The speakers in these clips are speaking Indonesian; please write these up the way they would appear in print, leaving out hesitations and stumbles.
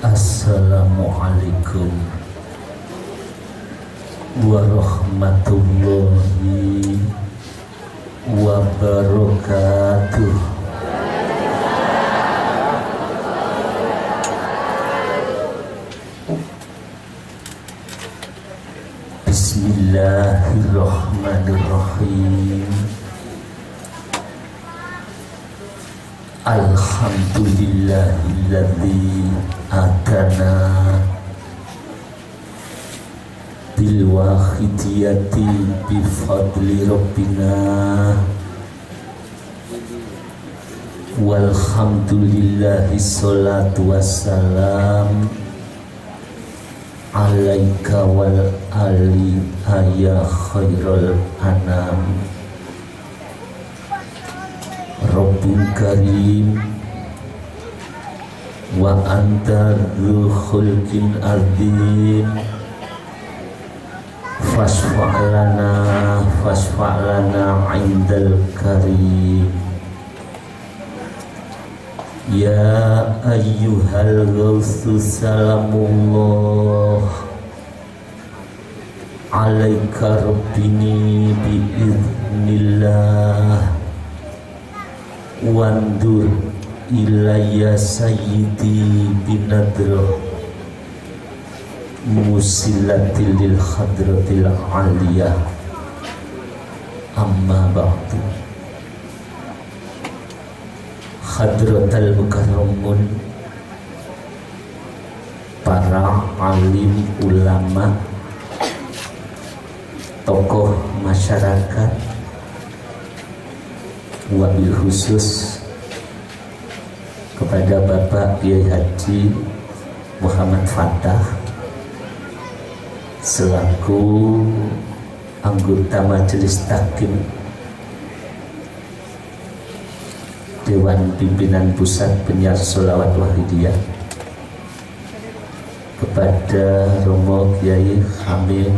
Assalamualaikum warahmatullahi wabarakatuh. Bismillahirrahmanirrahim. Alhamdulillahilladzi atana bil wahidiyati bi fadli rabbina walhamdulillahi sholatu wassalam alaika wal ali ya khairul anam. Rabbul Karim wa anta dzul khulqin azim fasfa'lana indal karim. Ya ayyuhal ghawthu salamullah alaika rabbini biiznillah wandur ilayya sayyidi binadro musilatil lil hadratil aliyah. Amma ba'du. Hadratal mukarramun, para alim ulama, tokoh masyarakat, wabil khusus kepada Bapak Kiai Haji Muhammad Fattah selaku anggota Majelis Tahkim Dewan Pimpinan Pusat Penyiar Sholawat Wahidiyah, kepada Romo Kiai Hamim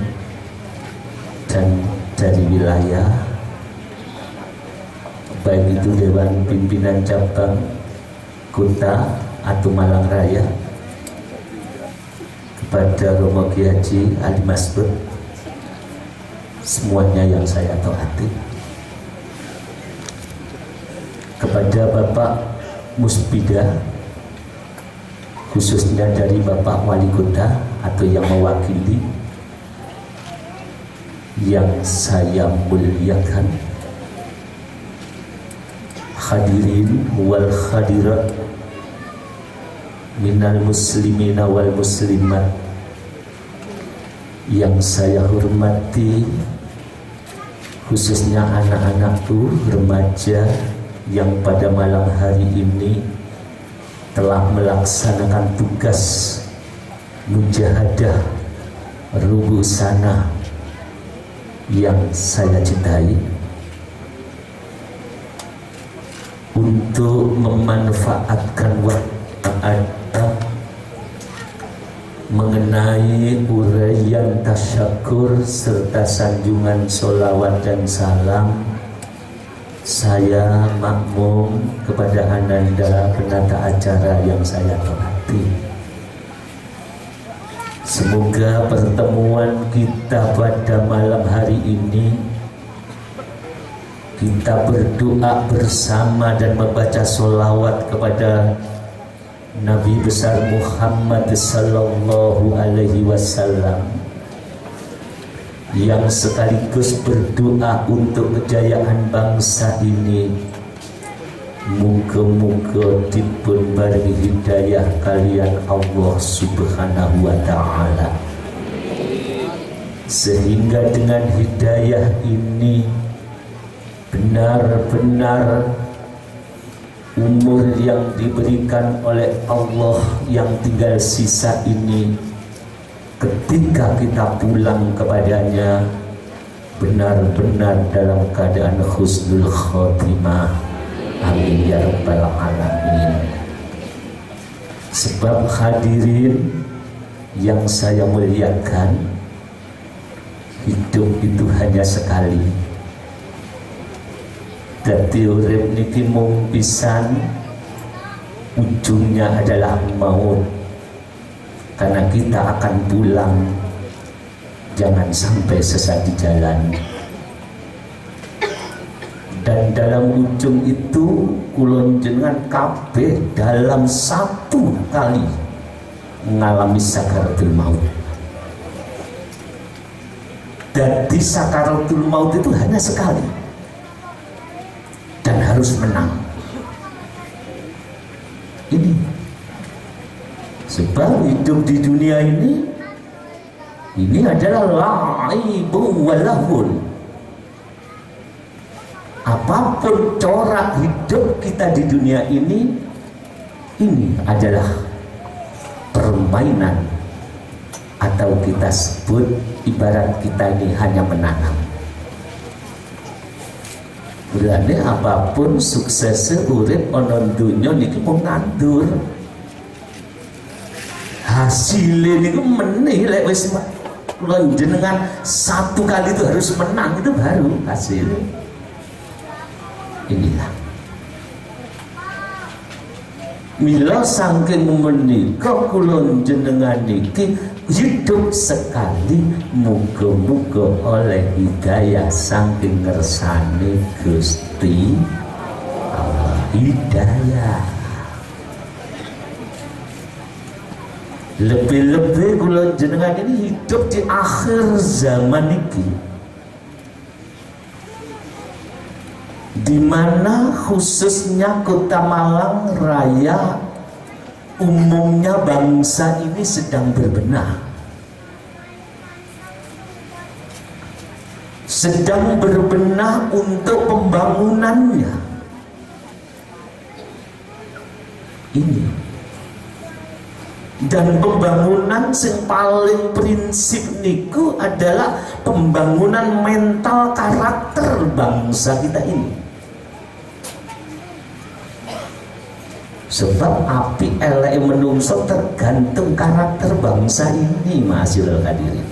dan dari wilayah, baik itu Dewan Pimpinan Cabang Kota atau Malang Raya, kepada Romo Kiai Haji Ali Masbud, semuanya yang saya taati, kepada Bapak Musbida, khususnya dari Bapak Wali Kota atau yang mewakili, yang saya muliakan, hadirin wal hadirat minal muslimina wal muslimat yang saya hormati, khususnya anak-anakku remaja yang pada malam hari ini telah melaksanakan tugas mujahadah rubuh sana yang saya cintai, untuk memanfaatkan waktu ada mengenai uraian tasyakur serta sanjungan sholawat dan salam. Saya makmum kepada Ananda penata acara yang saya hormati. Semoga pertemuan kita pada malam hari ini, kita berdoa bersama dan membaca sholawat kepada Nabi besar Muhammad sallallahu alaihi wasallam, yang sekaligus berdoa untuk kejayaan bangsa ini. Muga-muga dipun beri hidayah kalian Allah subhanahu wa ta'ala, sehingga dengan hidayah ini benar-benar umur yang diberikan oleh Allah yang tinggal sisa ini, ketika kita pulang kepadanya, benar-benar dalam keadaan husnul khotimah. Amin ya rabbal alamin. Sebab hadirin yang saya muliakan, hidup itu hanya sekali. Dadi urip niki mung pisan, ujungnya adalah maut. karena kita akan pulang. Jangan sampai sesat di jalan. Dan dalam ujung itu kulon jenengan kabeh dalam satu kali mengalami sakaratul maut. Dan di sakaratul maut itu hanya sekali dan harus menang. Ini sebab hidup di dunia ini adalah la'ibun walahun. Apapun corak hidup kita di dunia ini adalah permainan, atau kita sebut ibarat kita ini hanya menanam. Berarti apapun sukses urip ana donya niki mung nandur. Hasilnya niku meneh lek wis jenengan satu kali itu harus menang, itu baru hasilnya. Inilah mila saking menika kula jenengan niki hidup sekali, muga-muga oleh hidayah saking ngersane Gusti Allah. Hidayah lebih-lebih kula jenengan ini hidup di akhir zaman niki, di mana khususnya Kota Malang Raya umumnya bangsa ini sedang berbenah, untuk pembangunannya. Ini dan pembangunan yang paling prinsip niku adalah pembangunan mental karakter bangsa kita ini. Sebab api elek menungso tergantung karakter bangsa ini, masyaallah hadirin.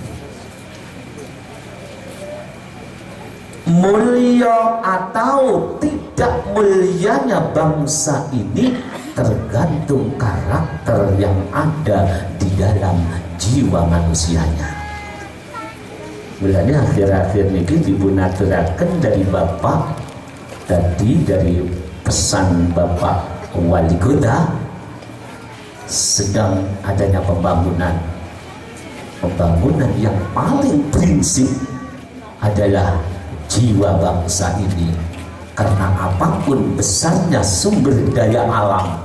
Mulia atau tidak mulianya bangsa ini tergantung karakter yang ada di dalam jiwa manusianya. Mulanya akhir-akhir ini dibunaturakan dari Bapak tadi, dari pesan Bapak Wali Kota, sedang adanya pembangunan yang paling prinsip adalah jiwa bangsa ini. Karena apapun besarnya sumber daya alam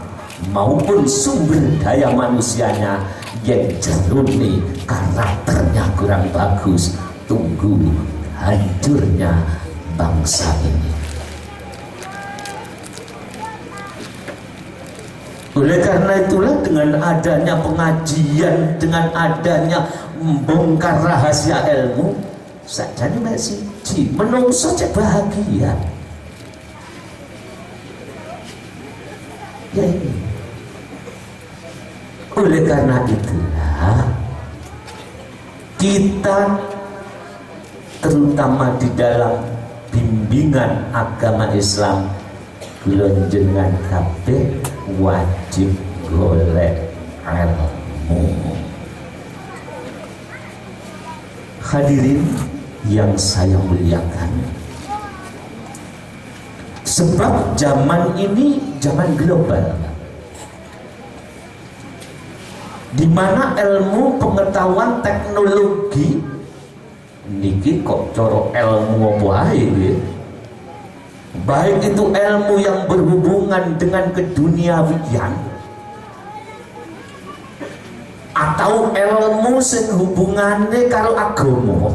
maupun sumber daya manusianya, yang jeruni karakternya kurang bagus, tunggu hancurnya bangsa ini. Oleh karena itulah dengan adanya pengajian, dengan adanya membongkar rahasia ilmu, sajane mbak siji menungso cek bahagia. Ya ini. Oleh karena itulah kita terutama di dalam bimbingan agama Islam jenengan kabeh wajib golek ilmu. Hadirin yang saya muliakan, sebab zaman ini zaman global, di mana ilmu pengetahuan teknologi niki kok coro ilmu apa ae, baik itu ilmu yang berhubungan dengan keduniawian atau ilmu sing hubungannya karo agama.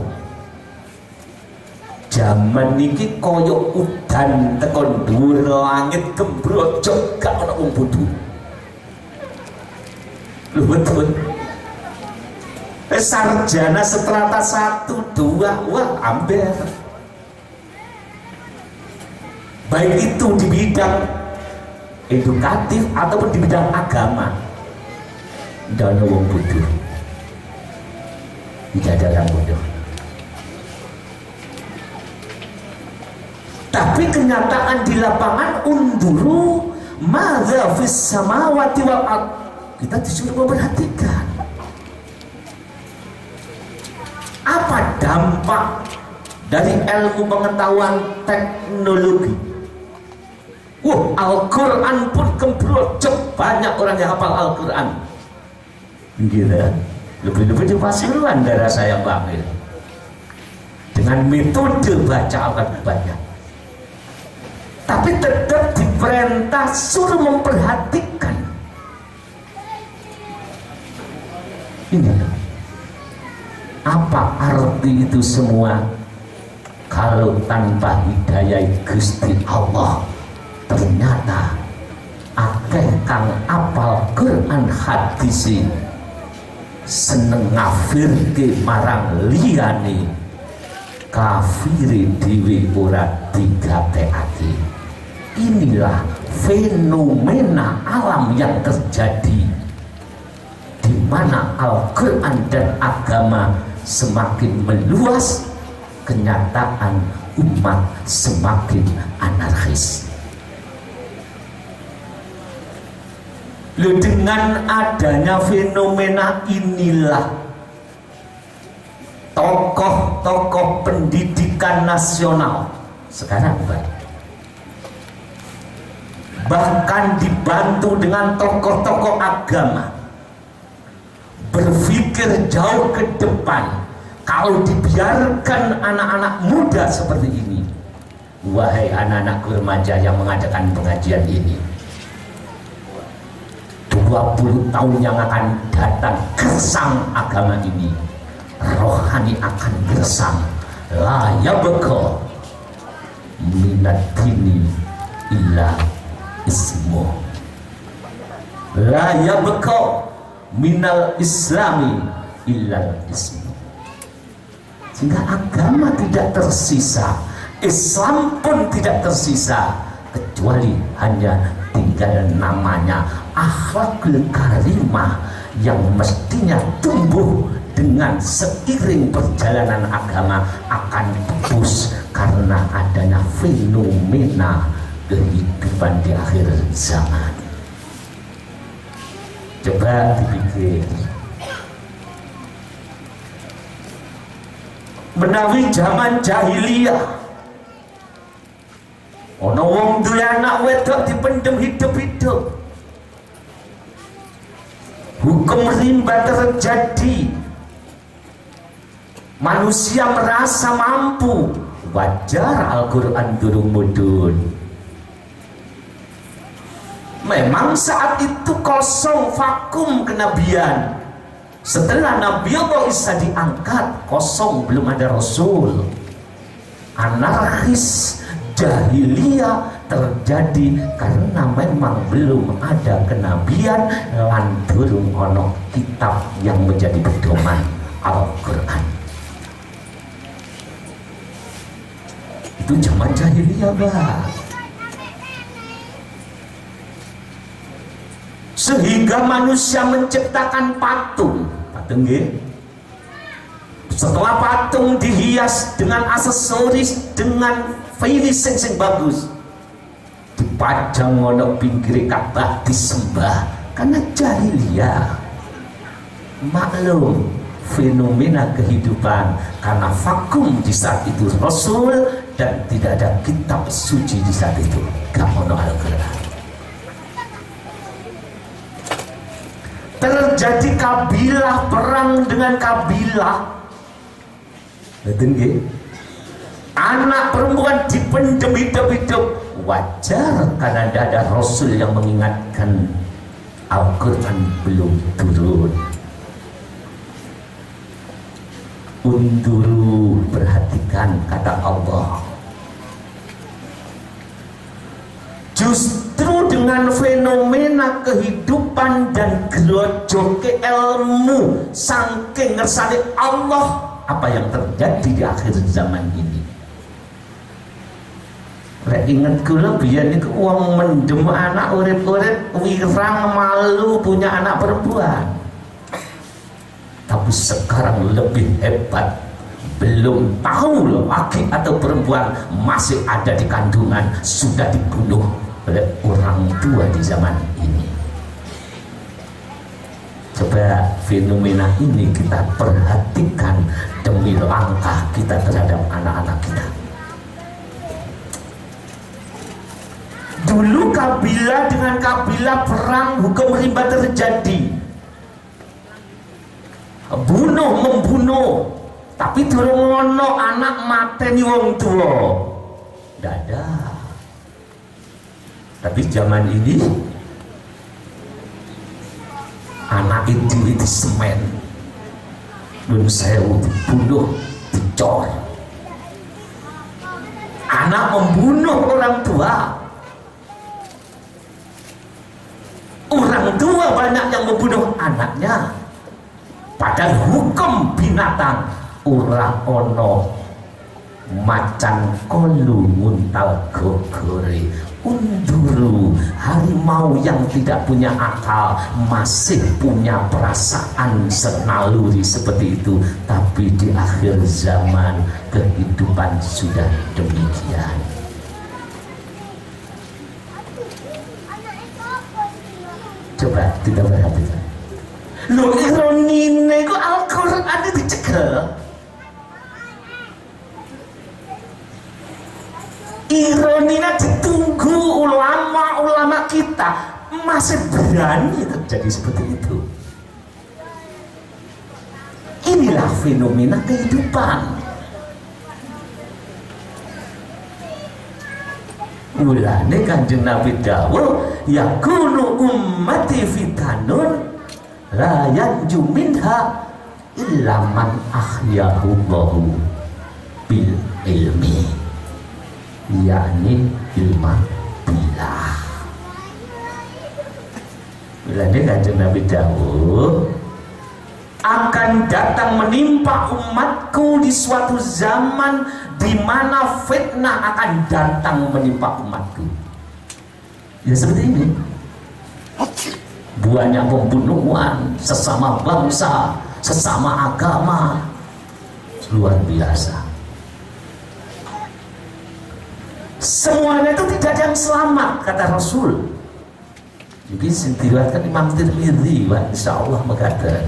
Zaman niki koyok udan tekon dhuwur langit gembrojok gak ana wong bodho. Lho betul. Sarjana strata 1, 2, wah ambil. Baik itu di bidang edukatif ataupun di bidang agama, tidak ada wong bodoh, tidak ada orang bodoh. Tapi kenyataan di lapangan, unduru madza fis samawati wal ard, kita disuruh memperhatikan dampak dari ilmu pengetahuan teknologi. Al-Quran pun kembrojok, banyak orang yang hafal Al-Quran. Gila, lebih-lebih di Pasuruan daerah saya bangil. Dengan metode baca Al-Quran banyak. Tapi tetap diperintah suruh memperhatikan. Ini apa arti itu semua? Kalau tanpa hidayah Gusti Allah, ternyata akeh kang apal Quran hadis seneng ngafirke marang liyane, kafiri dhewe ora digatekake. Inilah fenomena alam yang terjadi, di mana Al-Quran dan agama semakin meluas, kenyataan umat semakin anarkis. Dengan adanya fenomena inilah tokoh-tokoh pendidikan nasional sekarang bahkan dibantu dengan tokoh-tokoh agama berpikir jauh ke depan. Kalau dibiarkan anak-anak muda seperti ini, wahai anak-anak remaja yang mengadakan pengajian ini, 20 tahun yang akan datang gersang agama ini, rohani akan gersang. La yabqa minad dini illa ismu, la yabqa minal islami illa ismu. Sehingga agama tidak tersisa, Islam pun tidak tersisa, kecuali hanya tinggal namanya. Akhlakul karimah yang mestinya tumbuh dengan seiring perjalanan agama akan pupus karena adanya fenomena kehidupan di akhir zaman. Coba dipikir, menawi zaman jahiliyah, ono wong duwe anak wedok dipendem hidup-hidup, hukum rimba terjadi, manusia merasa mampu, wajar Al-Quran durung mudun. Memang saat itu kosong, vakum kenabian. Setelah Nabi Allah Isa diangkat, kosong, belum ada Rasul. Anarkis jahiliyah terjadi karena memang belum ada kenabian lan durung ono kitab yang menjadi pedoman, Al-Quran. Itu zaman jahiliyah, Pak. Sehingga manusia menciptakan patung. Setelah patung dihias dengan aksesoris, dengan finishing yang bagus, dipajang ono pinggir Ka'bah disembah. Karena jahiliyah, maklum fenomena kehidupan, karena vakum di saat itu Rasul dan tidak ada kitab suci di saat itu, gak ono Al-Quran. Terjadi kabilah, perang dengan kabilah. Anak perempuan dipendem hidup-hidup, wajar karena tidak ada Rasul yang mengingatkan. Al-Quran belum turun. Unduru, perhatikan kata Allah. Justru dengan fenomena kehidupan dan gerojoke ilmu saking ngersane Allah, apa yang terjadi di akhir zaman ini. Lek inget kula biyen niku wong mendem anak urip-urip wirang malu punya anak perempuan. Tapi sekarang lebih hebat, belum tahu laki atau perempuan masih ada di kandungan sudah dibunuh oleh orang tua di zaman ini. Coba fenomena ini kita perhatikan demi langkah kita terhadap anak-anak kita. Dulu kabilah dengan kabilah perang, hukum rimba terjadi, bunuh membunuh, tapi durung ono anak mateni wong tua, dada. Tapi zaman ini anak itu semen, belum sewu dibunuh, dicor. Anak membunuh orang tua. Orang tua banyak yang membunuh anaknya. Padahal hukum binatang ora ono macan kolu muntal gogore. Unduru, harimau yang tidak punya akal masih punya perasaan senaluri seperti itu. Tapi di akhir zaman kehidupan sudah demikian. Coba kita perhatikan. Lo ironine kok Al-Quran dicegah. Ironinya ditunggu ulama-ulama kita masih berani terjadi seperti itu. Inilah fenomena kehidupan. Mulane Kanjeng Nabi dawuh, yakunu ummati fitanun la yanju minha illa man ahyahullahu bil ilmi, yakni ilmu billah. Mulane Kanjeng Nabi dawuh, akan datang menimpa umatku di suatu zaman di mana fitnah akan datang menimpa umatku. Ya seperti ini. Banyak pembunuhan sesama bangsa, sesama agama, luar biasa. Semuanya itu tidak ada yang selamat, kata Rasul. Jadi diriwayatkan Imam Tirmidzi, insya Allah mengatakan,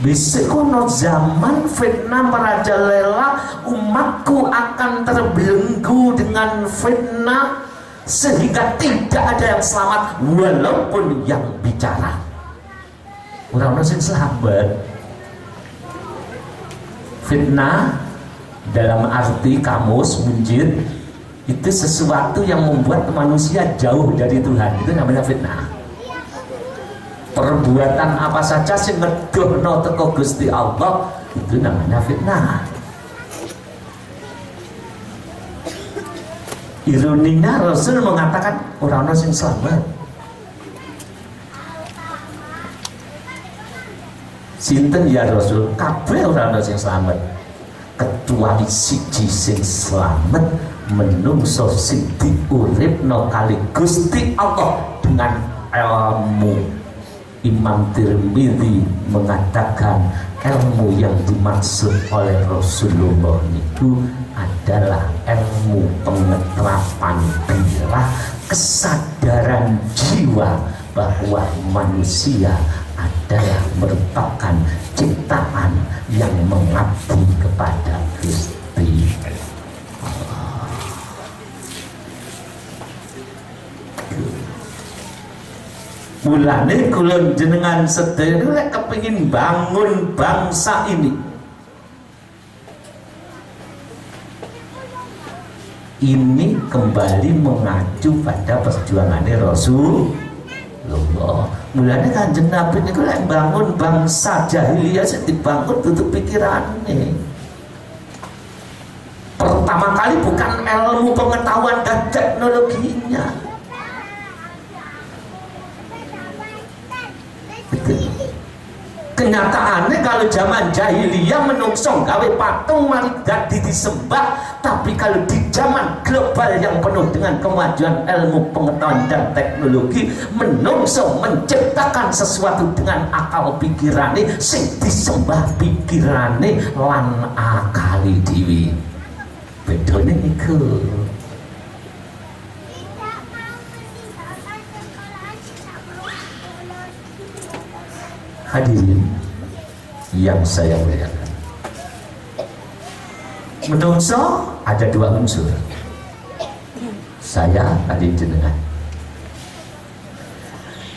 bisa kono zaman fitnah merajalela, umatku akan terbelenggu dengan fitnah sehingga tidak ada yang selamat walaupun yang bicara. Orang-orang yang selamat. Fitnah dalam arti kamus munjir itu sesuatu yang membuat manusia jauh dari Tuhan, itu namanya fitnah. Perbuatan apa saja sing ngedohno teko Gusti Allah itu namanya fitnah. Ironinya Rasul mengatakan orang-orang sing selamat. Sinten ya Rasul? Kabeh orang-orang sing selamat. Kecuali siji sing selamat, menungso sing diuripno kali Gusti Allah dengan ilmu. Imam Tirmidzi mengatakan ilmu yang dimaksud oleh Rasulullah itu adalah ilmu pengeterapan bila kesadaran jiwa bahwa manusia adalah merupakan ciptaan yang mengabdi kepada Gusti Allah. Mulane kula jenengan sedherek lek kepengin bangun bangsa ini kembali mengacu pada perjuangannya Rasulullah. Mulane Kanjeng Nabi niku lek bangun bangsa jahiliyah sing dibangun tutup pikirannya. Pertama kali bukan ilmu pengetahuan dan teknologinya. Kenyataannya kalau zaman jahiliyah menungsong gawe patung mari dadi disembah, tapi kalau di zaman global yang penuh dengan kemajuan ilmu pengetahuan dan teknologi, menungsong menciptakan sesuatu dengan akal pikirane sing disembah pikirane lan akali dewi. Bedone niku. Hadirin yang saya muliakan, menungso ada dua unsur, saya kali jenengan.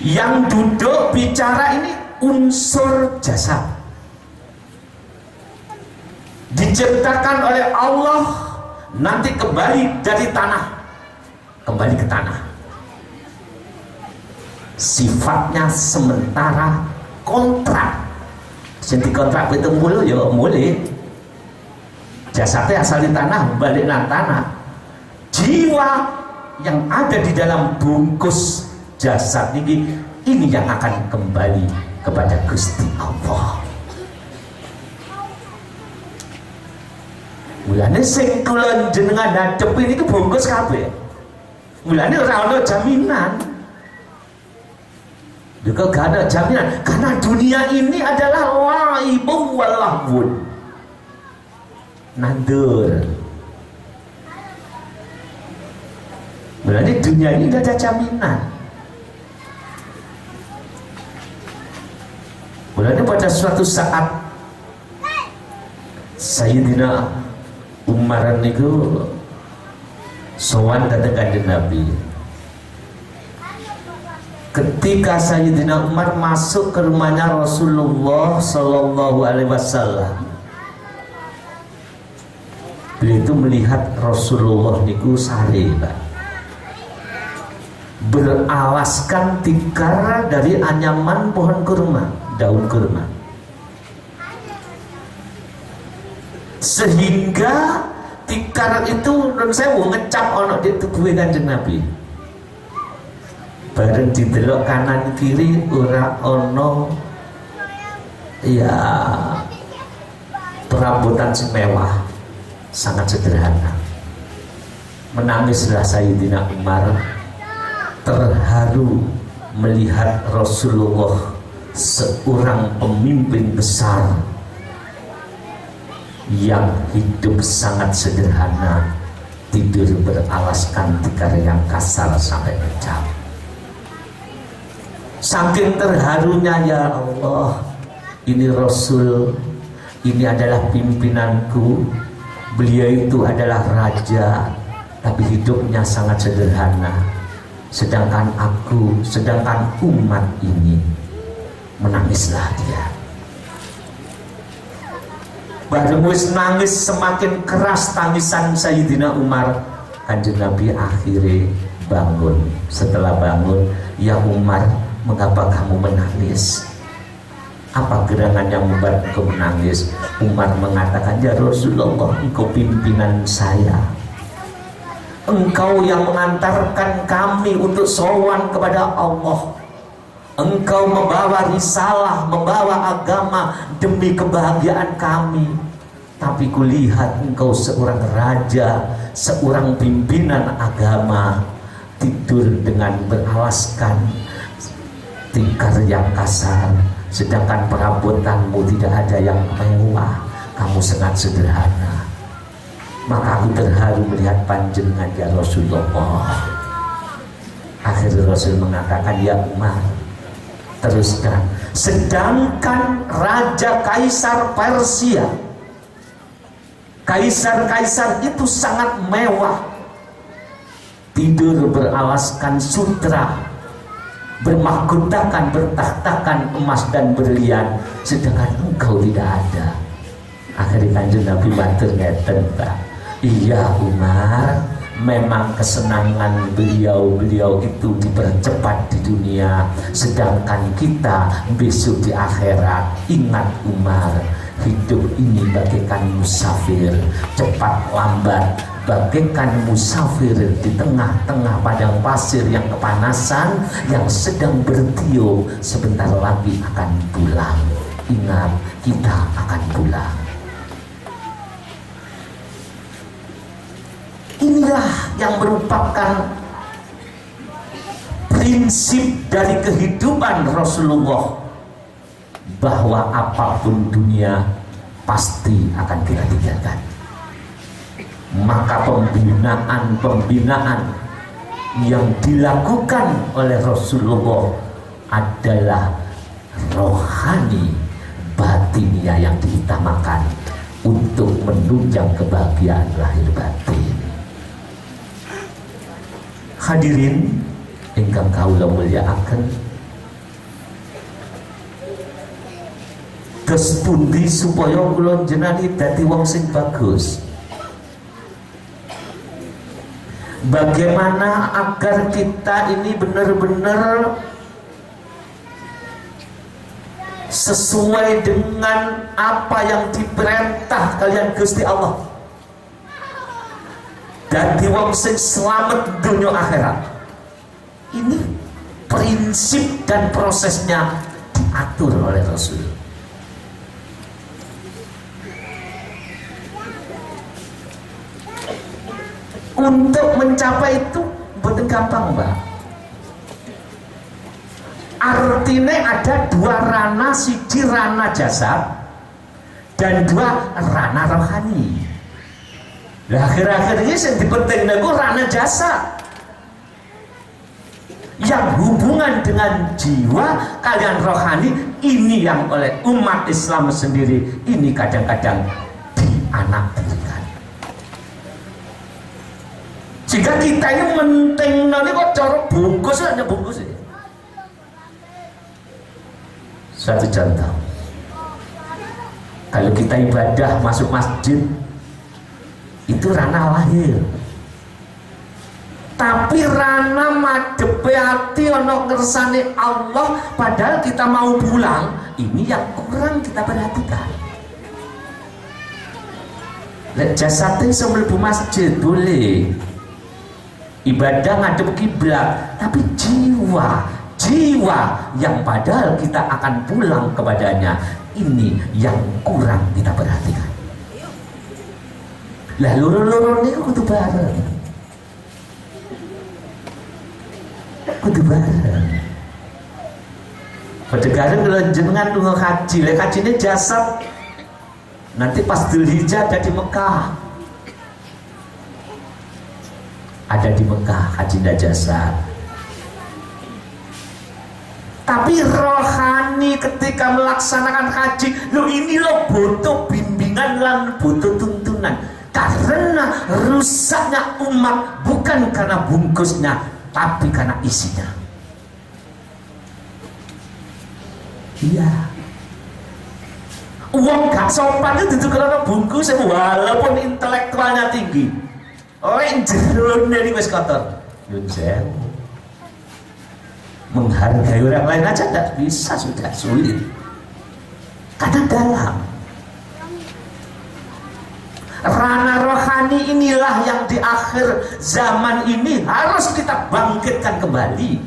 Yang duduk bicara ini unsur jasad, diciptakan oleh Allah, nanti kembali dari tanah, kembali ke tanah. Sifatnya sementara, kontrak. Jadi kontrak itu mulu ya mulai. Jasadnya asal di tanah, balik nang tanah. Jiwa yang ada di dalam bungkus jasad ini yang akan kembali kepada Gusti Allah. Mulane sing kula jenengan hadep ini bungkus kabeh. Mulane ora ana jaminan. Juga gak ada jaminan, karena dunia ini adalah laibun walahun, nandur. Berarti dunia ini tidak ada jaminan. Berarti pada suatu saat Sayyidina Umar niku sowan datang kanjeng Nabi. Ketika Sayyidina Umar masuk ke rumahnya Rasulullah Sallallahu Alaihi Wasallam, beliau itu melihat Rasulullah niku sare, Pak, beralaskan tikar dari anyaman pohon kurma, daun kurma, sehingga tikar itu dan saya mau ngecap ono di tubuh kanjeng Nabi. Bareng didelok kanan kiri ora ono ya perabotan mewah, sangat sederhana. Menangislah Sayyidina Umar, terharu melihat Rasulullah, seorang pemimpin besar yang hidup sangat sederhana, tidur beralaskan tikar yang kasar sampai pecah. Saking terharunya, ya Allah, ini Rasul, ini adalah pimpinanku, beliau itu adalah raja, tapi hidupnya sangat sederhana. Sedangkan aku, sedangkan umat ini, menangislah dia. Baru nangis semakin keras tangisan Sayyidina Umar, kanjeng Nabi akhirnya bangun. Setelah bangun, ya Umar, mengapa kamu menangis? Apa gerangan yang membuat engkau menangis? Umar mengatakan, ya Rasulullah, engkau pimpinan saya, engkau yang mengantarkan kami untuk sowan kepada Allah, engkau membawa risalah, membawa agama demi kebahagiaan kami. Tapi kulihat engkau seorang raja, seorang pimpinan agama, tidur dengan beralaskan tikar yang kasar, sedangkan perabotanmu tidak ada yang mewah, kamu sangat sederhana. Maka aku terharu melihat panjenengan, ya Rasulullah. Akhirnya Rasul mengatakan, ya Umar, teruskan. Sedangkan Raja Kaisar Persia, kaisar-kaisar itu sangat mewah, tidur beralaskan sutra, bermahkotakan, bertahtakan emas dan berlian, sedangkan engkau tidak ada. Akhirnya kanjeng Nabi matur ngeten, Pak, iya Umar, memang kesenangan beliau itu dipercepat di dunia, sedangkan kita besok di akhirat. Ingat Umar, hidup ini bagaikan musafir, cepat lambat, bagaikan musafir di tengah-tengah padang pasir yang kepanasan, yang sedang bertiup, sebentar lagi akan pulang. Ingat, kita akan pulang. Inilah yang merupakan prinsip dari kehidupan Rasulullah, bahwa apapun dunia pasti akan kita tinggalkan. Maka pembinaan yang dilakukan oleh Rasulullah adalah rohani batinnya yang diutamakan untuk menunjang kebahagiaan lahir batin. Hadirin ingkang kawula mulyakaken, terus pundi supaya kula jenengan dadi wong sing bagus? Bagaimana agar kita ini benar-benar sesuai dengan apa yang diperintah kalian Gusti Allah, dadi wong sing selamat dunia akhirat? Ini prinsip dan prosesnya diatur oleh Rasul. Untuk mencapai itu betul gampang, Mbak. Artinya ada dua rana, siji rana jasad dan dua rana rohani. Nah, akhir-akhir ini yang dipenting itu rana jasad, yang hubungan dengan jiwa kalian rohani ini yang oleh umat Islam sendiri ini kadang-kadang dianaktirikan. Jika kita ini menting nanti kok cara bungkus hanya bungkus ya. Satu contoh, kalau kita ibadah masuk masjid itu ranah lahir, tapi ranah madepe ati ono ngersane Allah, padahal kita mau pulang, ini yang kurang kita perhatikan. Lek jasadnya semlebu masjid boleh ibadah ngadep kiblat, tapi jiwa yang padahal kita akan pulang kepadanya, ini yang kurang kita perhatikan. Lah loro-loro ini kudu bareng, kudu bareng. Padahal kalau jenengan lunga haji, lek hajine jasad, nanti pas Dzulhijjah ada di Mekah. Ada di Mekah haji jasad. Tapi rohani ketika melaksanakan haji, lo ini lo butuh bimbingan lan butuh tuntunan, karena rusaknya umat bukan karena bungkusnya, tapi karena isinya. Iya, uang gak sopan itu karena bungkus, walaupun intelektualnya tinggi. Orang jerone ini wis kotor. Nyun sewu. Menghargai orang lain aja tidak bisa, sudah sulit. Karena dalam. Rana rohani inilah yang di akhir zaman ini harus kita bangkitkan kembali,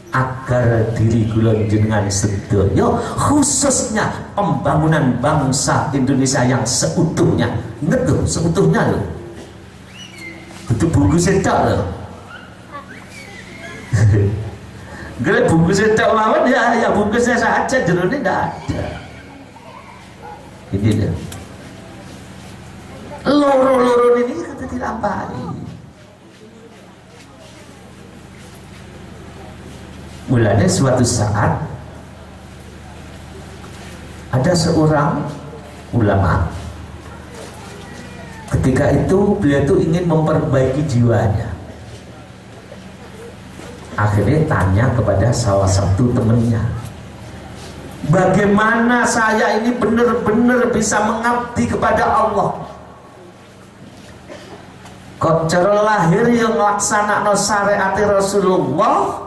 agar diri kula jenengan sedaya, khususnya pembangunan bangsa Indonesia yang seutuhnya. Ingat loh, seutuhnya loh. Itu bungkusnya tak loh. Kalau bungkusnya tak lawan ya bungkusnya saja, jerone tidak ada. Ini dia. Loro-loro ini kita dilampahi. Mulanya suatu saat ada seorang ulama. Ketika itu beliau itu ingin memperbaiki jiwanya. Akhirnya tanya kepada salah satu temannya, bagaimana saya ini benar-benar bisa mengabdi kepada Allah? Kok cara lahir yang melaksanakan syariat Rasulullah,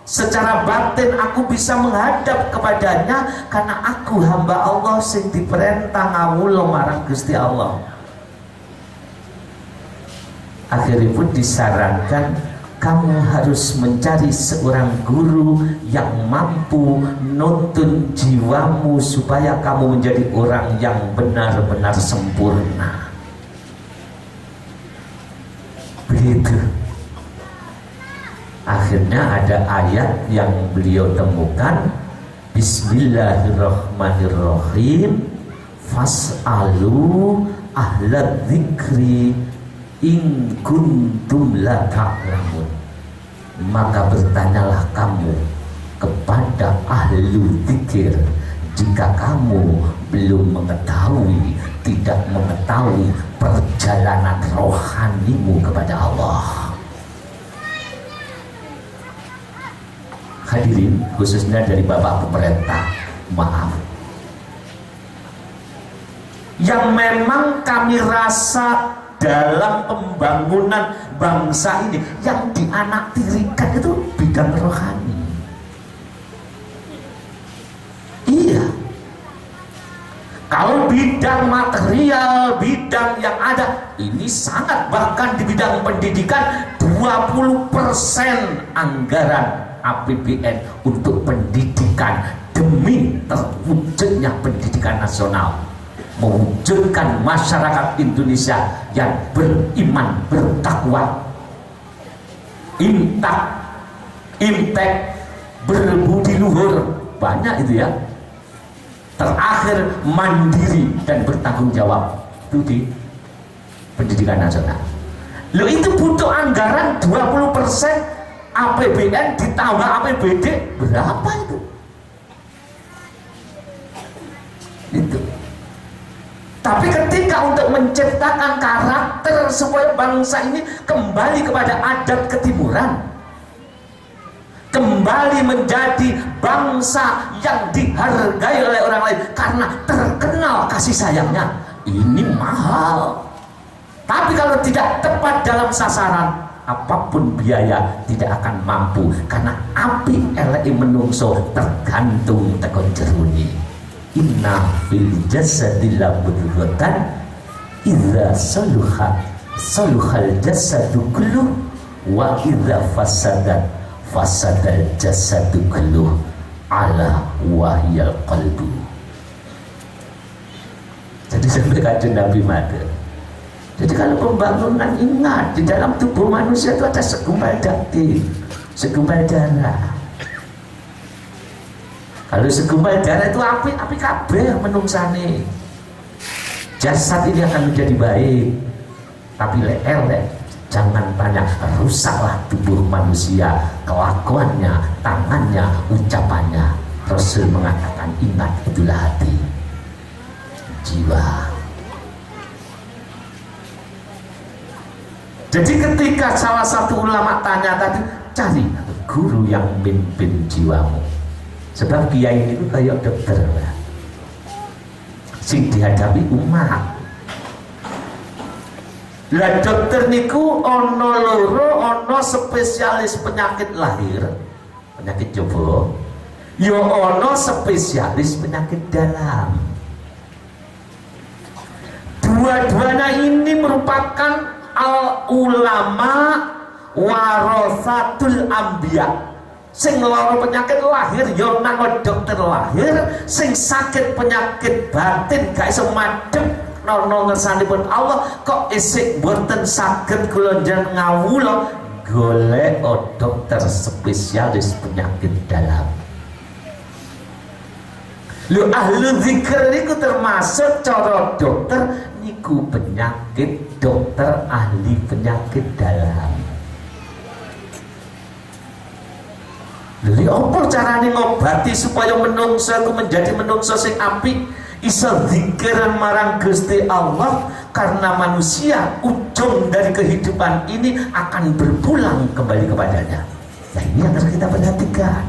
secara batin aku bisa menghadap kepadanya karena aku hamba Allah sing diperintah ngawula marang Gusti Allah. Akhirnya pun disarankan, kamu harus mencari seorang guru yang mampu nuntun jiwamu supaya kamu menjadi orang yang benar-benar sempurna. Begitu. Akhirnya ada ayat yang beliau temukan, Bismillahirrahmanirrahim, fas'alu ahlad dzikri in kuntum la ta'lamun. Maka bertanyalah kamu kepada ahlu dzikir, jika kamu belum mengetahui, tidak mengetahui perjalanan rohanimu kepada Allah. Hadirin, khususnya dari Bapak pemerintah, maaf, yang memang kami rasa dalam pembangunan bangsa ini yang dianaktirikan itu bidang rohani. Iya, kalau bidang material, bidang yang ada ini sangat, bahkan di bidang pendidikan 20% anggaran APBN untuk pendidikan demi terwujudnya pendidikan nasional, mewujudkan masyarakat Indonesia yang beriman, bertakwa, impact, berbudi luhur, banyak itu ya. Terakhir mandiri dan bertanggung jawab, itu di pendidikan nasional. Loh, itu butuh anggaran 20% APBN ditambah APBD, berapa itu? Itu. Tapi ketika untuk menciptakan karakter supaya bangsa ini kembali kepada adat ketimuran, kembali menjadi bangsa yang dihargai oleh orang lain karena terkenal kasih sayangnya, ini mahal. Tapi kalau tidak tepat dalam sasaran, apapun biaya tidak akan mampu, karena api elek menungso tergantung tekon jeruni. Inna fil jasadi labudghatan idza saluhal jasadu kulluh wa idza fasadal jasadu kulluh ala wahyal qalbu. Jadi sampai kajian Nabi Mater. Jadi kalau pembangunan, ingat, di dalam tubuh manusia itu ada segumpal daging, segumpal darah. Kalau segumpal darah itu api kabeh menungsane. Jasad ini akan menjadi baik, tapi elek, jangan banyak, rusaklah tubuh manusia, kelakuannya, tangannya, ucapannya. Rasul mengatakan, ingat, itulah hati, jiwa. Jadi ketika salah satu ulama tanya tadi, cari guru yang memimpin jiwamu. Sebab kiai itu kayak dokter, sing dihadapi umat. Lah dokter niku ono loro, ono spesialis penyakit lahir, penyakit jowo, yo ono spesialis penyakit dalam. Dua-duanya ini merupakan al-ulama warasatul ambiya. Sing lara penyakit lahir yo nang dokter lahir, sing sakit penyakit batin gak iso madhep nono ngersanipun Allah, kok isih mboten saged kula njenengan ngawula golek dokter spesialis penyakit dalam. Lu ahlu zikir niku termasuk cara dokter niku penyakit, dokter ahli penyakit dalam. Jadi apa carane ngobati supaya menungso itu menjadi menungso sing apik, iso zikiran marang Gusti Allah, karena manusia ujung dari kehidupan ini akan berpulang kembali kepadanya. Nah, ini yang harus kita perhatikan.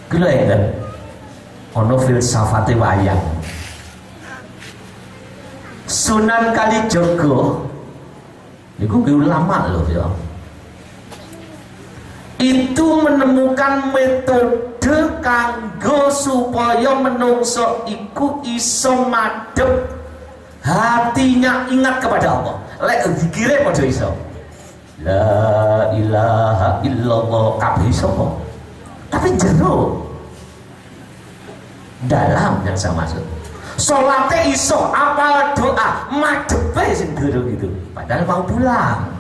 Kula ingat ono filsafate wayang. Sunan Kalijaga niku ulama loh ya. Itu menemukan metode kanggo supaya menungso iku iso madhep hatinya ingat kepada Allah. Lek zikire padha iso. La ilaha illallah kabeh iso. Tapi jero dalam yang saya maksud. Salate iso, apal doa, madhepe sing durung itu. Padahal mau pulang.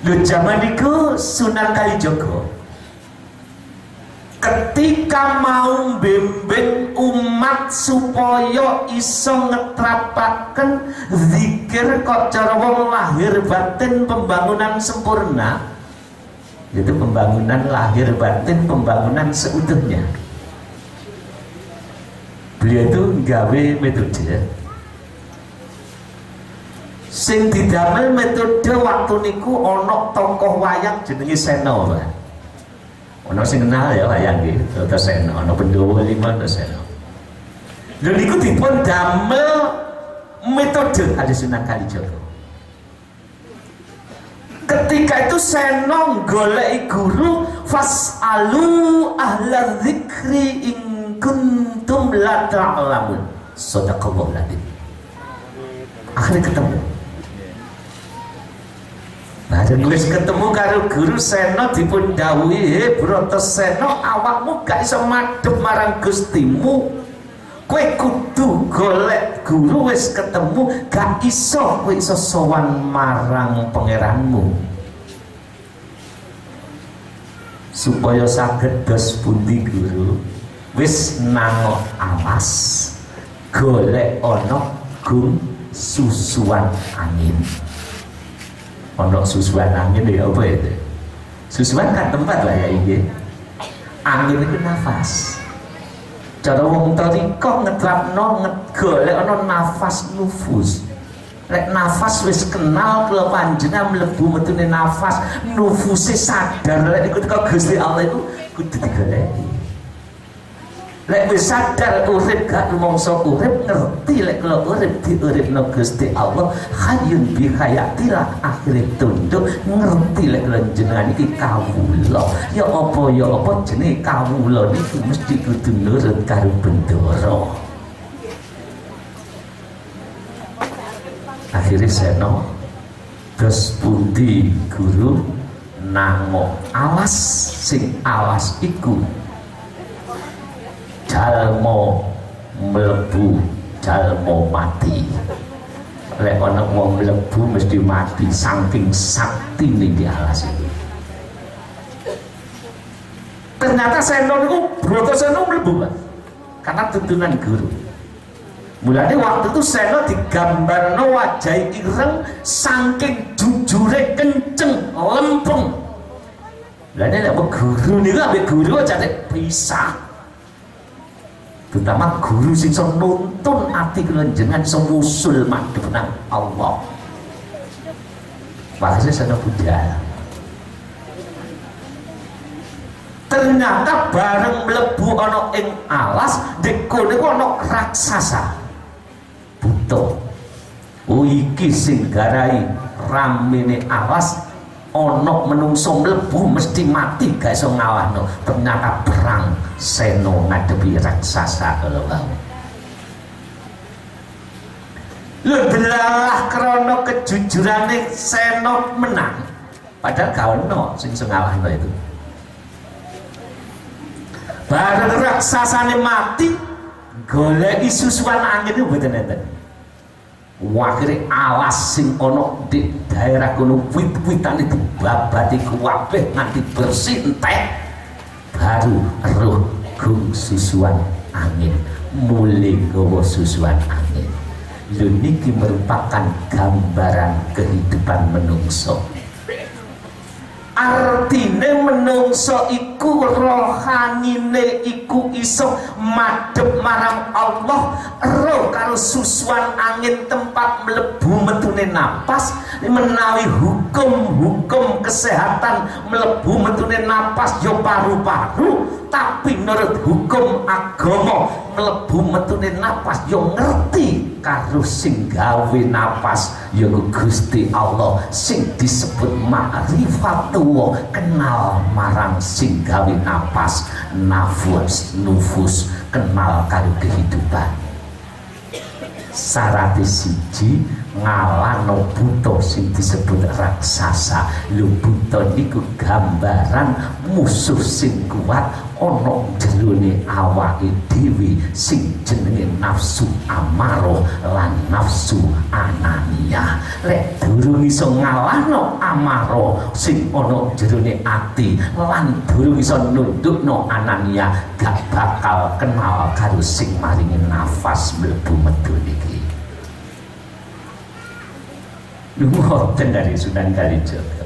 Lho zaman itu Sunan Kalijaga ketika mau bimbing umat supaya iso ngetrapaken zikir kok cara wong lahir batin pembangunan sempurna, itu pembangunan lahir batin, pembangunan seutuhnya. Beliau itu gawe metode sing didamel metode waktu niku ana tokoh wayang jenenge Seno, Pak. Ono sing kenal ya wayang iki, Dr. Seno, ono Pendowo Lima Dr. Seno. Lha niku dipun damel metode Hadis Sunan Kalijaga. Ketika itu Seno goleki guru, fasalu ahla dzikri in kuntum la ta'lamun. Shadaqallahu ladzi. Akhirnya ketemu. Nah, wis ketemu karo guru Seno dipun dawuhi, Broto Seno, awakmu gak iso madhep marang Gustimu. Kowe kudu golek guru, wis ketemu gak iso kowe iso sowan marang pangeranmu. Supaya saged dos pundi guru? Wis nangok alas golek ana gung susuan angin. Ono susuan angin ya apa itu? Susuan kan tempat lah ya ini. Angin itu nafas. Cara wong tarika ngetrapno golek ono nafas nufus. Lek nafas wis kenal kula panjenengan mlebu metune nafas, nufuse sadar lek iku teko Gusti Allah itu kudu digoleki. Lek wis sadar urip gak rumangsa urip, ngerti lek kula urip diuripno Gusti Allah hayyun bi hayatilah, akhire tunduk ngerti lek kula jenengan iki kawula. Ya apa jenenge kawula niki mesti kudu nurut karo bendara. Akhirnya Seno dos pundi guru nangok alas, sing alas iku jalmo mlebu jalmo mati. Lek ana wong mlebu mesti mati saking saktine di alas itu. Ternyata Seno niku Broto Seno mlebu karena tuntunan guru. Mulane waktu itu Seno digambarno wajah ireng saking jujure kenceng lempeng. Lah nek guru niku ambek guru aja pisah. Terutama guru sing iso nuntun ati kula jenengan iso musul madhep nang Allah. Makanya Seno budal. Ternyata bareng mlebu ana ing alas, dek niku ana raksasa. Butuh. Oh iki sing garai ramene alas, ana menungso mlebu mesti mati gak iso ngalahno. Ternyata perang Seno ngadepi raksasa kalau mau. Lho delalah krana kejujurane Seno menang. Padahal gak ono sing iso ngalahno itu. Bareng raksasane mati, goleki susuan angin itu mboten enten. Akhire alas sing ana di daerah kono wit-witane dibabati kabeh nganti bersih entek. Baru roh gung susuan angin, mulai gawa susuan angin. Lho niki merupakan gambaran kehidupan menungso. Artine menungso iku rohanine iku iso madhep marang Allah, roh karo susuan angin tempat mlebu metune napas. Menawi hukum kesehatan mlebu metune napas yo paru-paru, tapi menurut hukum agama mlebu metune napas yo ngerti karo sing gawe napas ya Gusti Allah, sing disebut ma'rifatullah, kenal marang sing gawe napas, nufus kenal karo kehidupan. Syarat siji ngalahno buta sing disebut raksasa. Lho buta niku gambaran musuh sing kuat ana jerone awake dhewe sing jenenge nafsu amaro lan nafsu anania. Lek durung iso ngalahno amaro sing ana jerone ati lan durung iso nundukno anania, gak bakal kenal karo sing maringi nafas mlebu metu niki. Ngoten dari Sunan Kalijaga.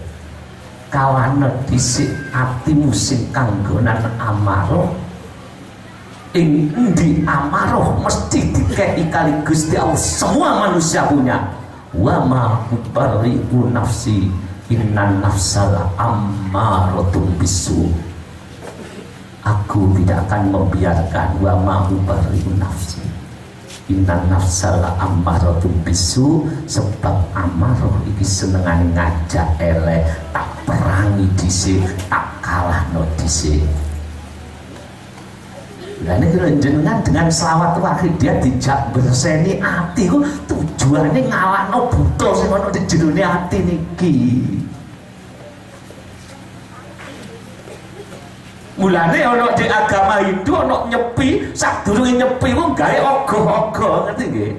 Kawana dhisik atimu sing kanggonan amarah, ing endi amarah mesti dikeki kali Gusti Allah, semua manusia punya. Wa ma ubarri'u nafsi innan nafsal ammaratun bisu. Aku tidak akan membiarkan wa ma ubarri'u nafsi innan nafsala ammaratun bisu, sebab amarah iki senengane ngajak elek, tak perangi dhisik, tak kalahno dhisik. Lah nek jenengan dengan selawat wahid dia dijak berseni ati ku tujuane ngalahno buta sing ana di jerone ati niki. Mulane ana di agama Hindu ana nyepi, sadurunge nyepi ku gawe ogoh-ogoh, ngerti nggih?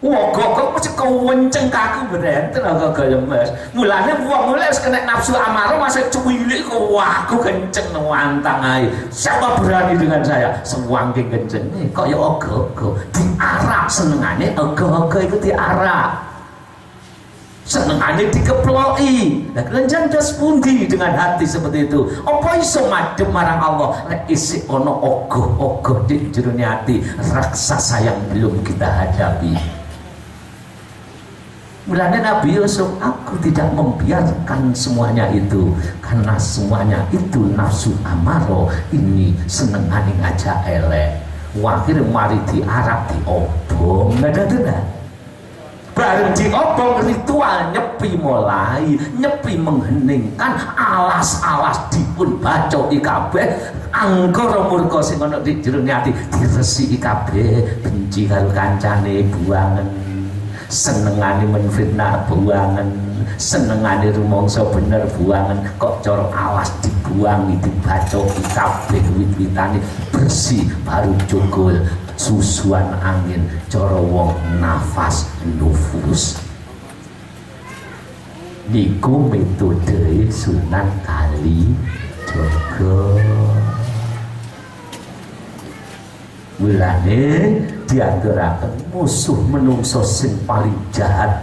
Ogoh-ogoh mesti kewenceng kaku berenten ogoh-ogoh lemes. Mulane wong mulai wis kena nafsu amarah masih cuwilik kok wah aku kenceng nuantang ae. Siapa berani dengan saya? Sewangking kenceng. Kok ya ogoh-ogoh diarak senengane ogoh-ogoh iku diarak. Senengane dikeploki. Lah kelenjan dos pundi dengan hati seperti itu? Apa iso madhep marang Allah nek isih ana ogoh-ogoh di jero ati raksasa yang belum kita hadapi. Mulane Nabi Yusuf, aku tidak membiarkan semuanya itu karena semuanya itu nafsu amaro ini senengane ngajak elek. Akhirnya mari diarak diobong, nggak. Bareng diobong ritual nyepi mulai, nyepi mengheningkan alas-alas dipun bacoki kabeh, angkara murka sing ana di jero ati diresiki kabeh, benci karo kancane buangen, senengane menfitnah buangen, senengane rumangsa bener buangen, kok cara alas dibuangi dibacoki kabeh wit-witane bersih baru cukul. Susuan angin cara wong nafas nufus niku metode Sunan Kalijaga. Mulane diaturaken musuh menungso sing paling jahat,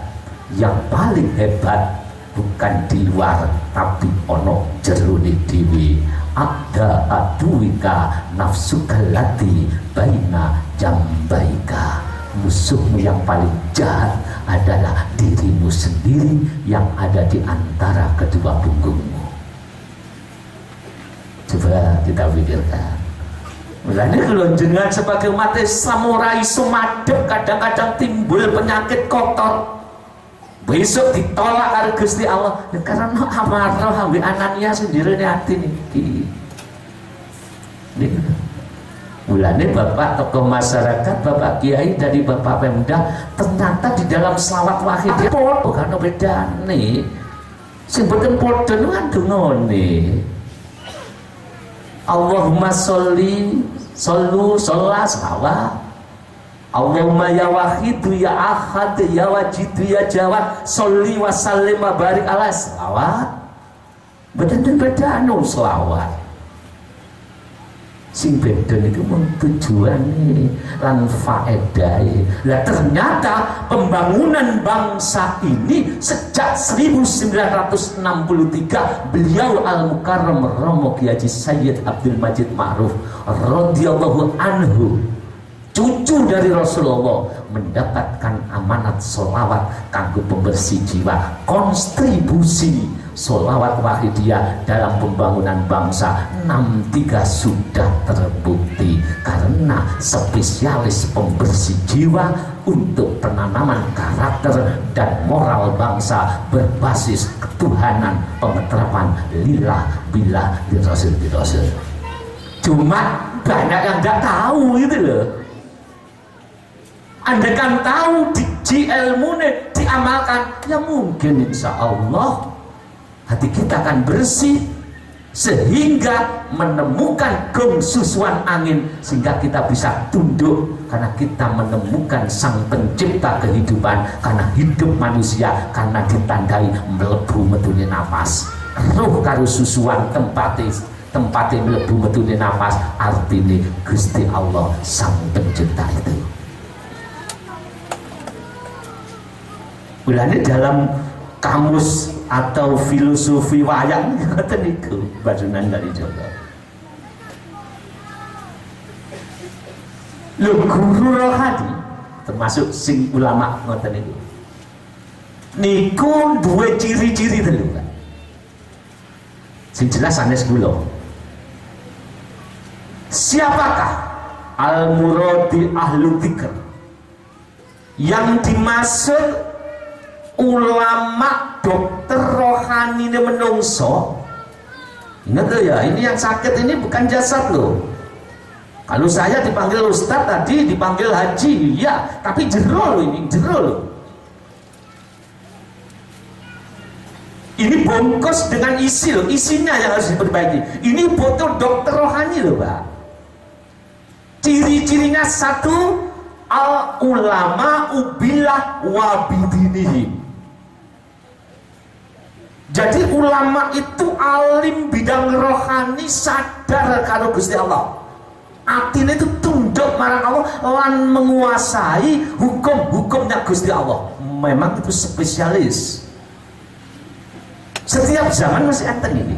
yang paling hebat bukan di luar tapi ono jerone dhewe. Ada aduika nafsuka lati baina jambaika. Musuhmu yang paling jahat adalah dirimu sendiri yang ada di antara kedua punggungmu. Coba kita pikirkan. Mulanya kalau jenengan sebagai umat samurai sumadep kadang-kadang timbul penyakit kotor. Besok ditolak karo Gusti Allah ya karena amarah ambek Anania sendiri hati niki. Mulane Bapak tokoh masyarakat, Bapak Kiai dari Bapak Pemda ternyata di dalam selawat wahid dia bukan bedane. Sing boten padha niku kan dungane. Allahumma sholli sholat selawat. Allahumma ya wahidu ya ahad ya wajidu ya jawad sholli wa sallim wa barik ala selawat. Beda anu selawat sing beda itu tujuane lan faedahe. Lah ternyata pembangunan bangsa ini sejak 1963 beliau Al-Mukarram Romo Kiai Haji Sayyid Abdul Majid Ma'ruf radhiyallahu anhu, cucu dari Rasulullah, mendapatkan amanat sholawat kanggo pembersih jiwa. Kontribusi sholawat wahidiyah dalam pembangunan bangsa 63 sudah terbukti karena spesialis pembersih jiwa untuk penanaman karakter dan moral bangsa berbasis ketuhanan, pengeterapan lillah billah birasul. Cuma banyak yang nggak tahu gitu loh. Anda kan tahu di ilmu di diamalkan, ya mungkin insya Allah hati kita akan bersih sehingga menemukan gong susuan angin, sehingga kita bisa tunduk karena kita menemukan sang pencipta kehidupan. Karena hidup manusia karena ditandai melebu metune napas, roh karo susuan tempatnya melebu metune napas, artinya Gusti Allah sang pencipta itu. Mulane dalam kamus atau filosofi wayang ngoten niku bajunan dari Jawa. Lho guru rohani termasuk sing ulama ngoten niku duwe ciri-ciri telu Pak. Sing jelas sanes kula. Siapakah al-muradi ahlu dzikr? Yang dimaksud ulama dokter rohani ini menungso. Ingat loh ya, ini yang sakit ini bukan jasad loh. Kalau saya dipanggil ustadz tadi, dipanggil haji, ya, tapi jero loh ini, jero loh. Ini bungkus dengan isi loh, isinya yang harus diperbaiki. Ini botol dokter rohani loh Pak. Ciri-cirinya satu, al ulama ubillah wabidinihim. Jadi ulama itu alim bidang rohani, sadar karo Gusti Allah. Atine itu tunduk marang Allah lan menguasai hukum-hukumnya Gusti Allah. Memang itu spesialis. Setiap zaman masih enten ini.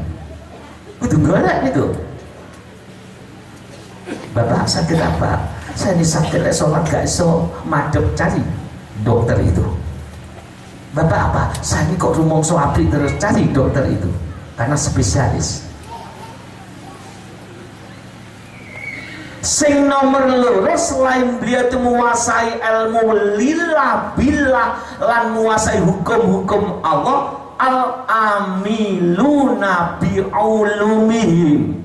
Kudu golek itu. Bapak sakit apa? Saya ini sakit sholat gak iso madep, cari dokter itu. Bapak apa? Saya ini kok rumongso apik terus, cari dokter itu karena spesialis. Sing nomor loro selain beliau itu menguasai ilmu lillah billah lan menguasai hukum-hukum Allah, al amiluna bi ulumihim.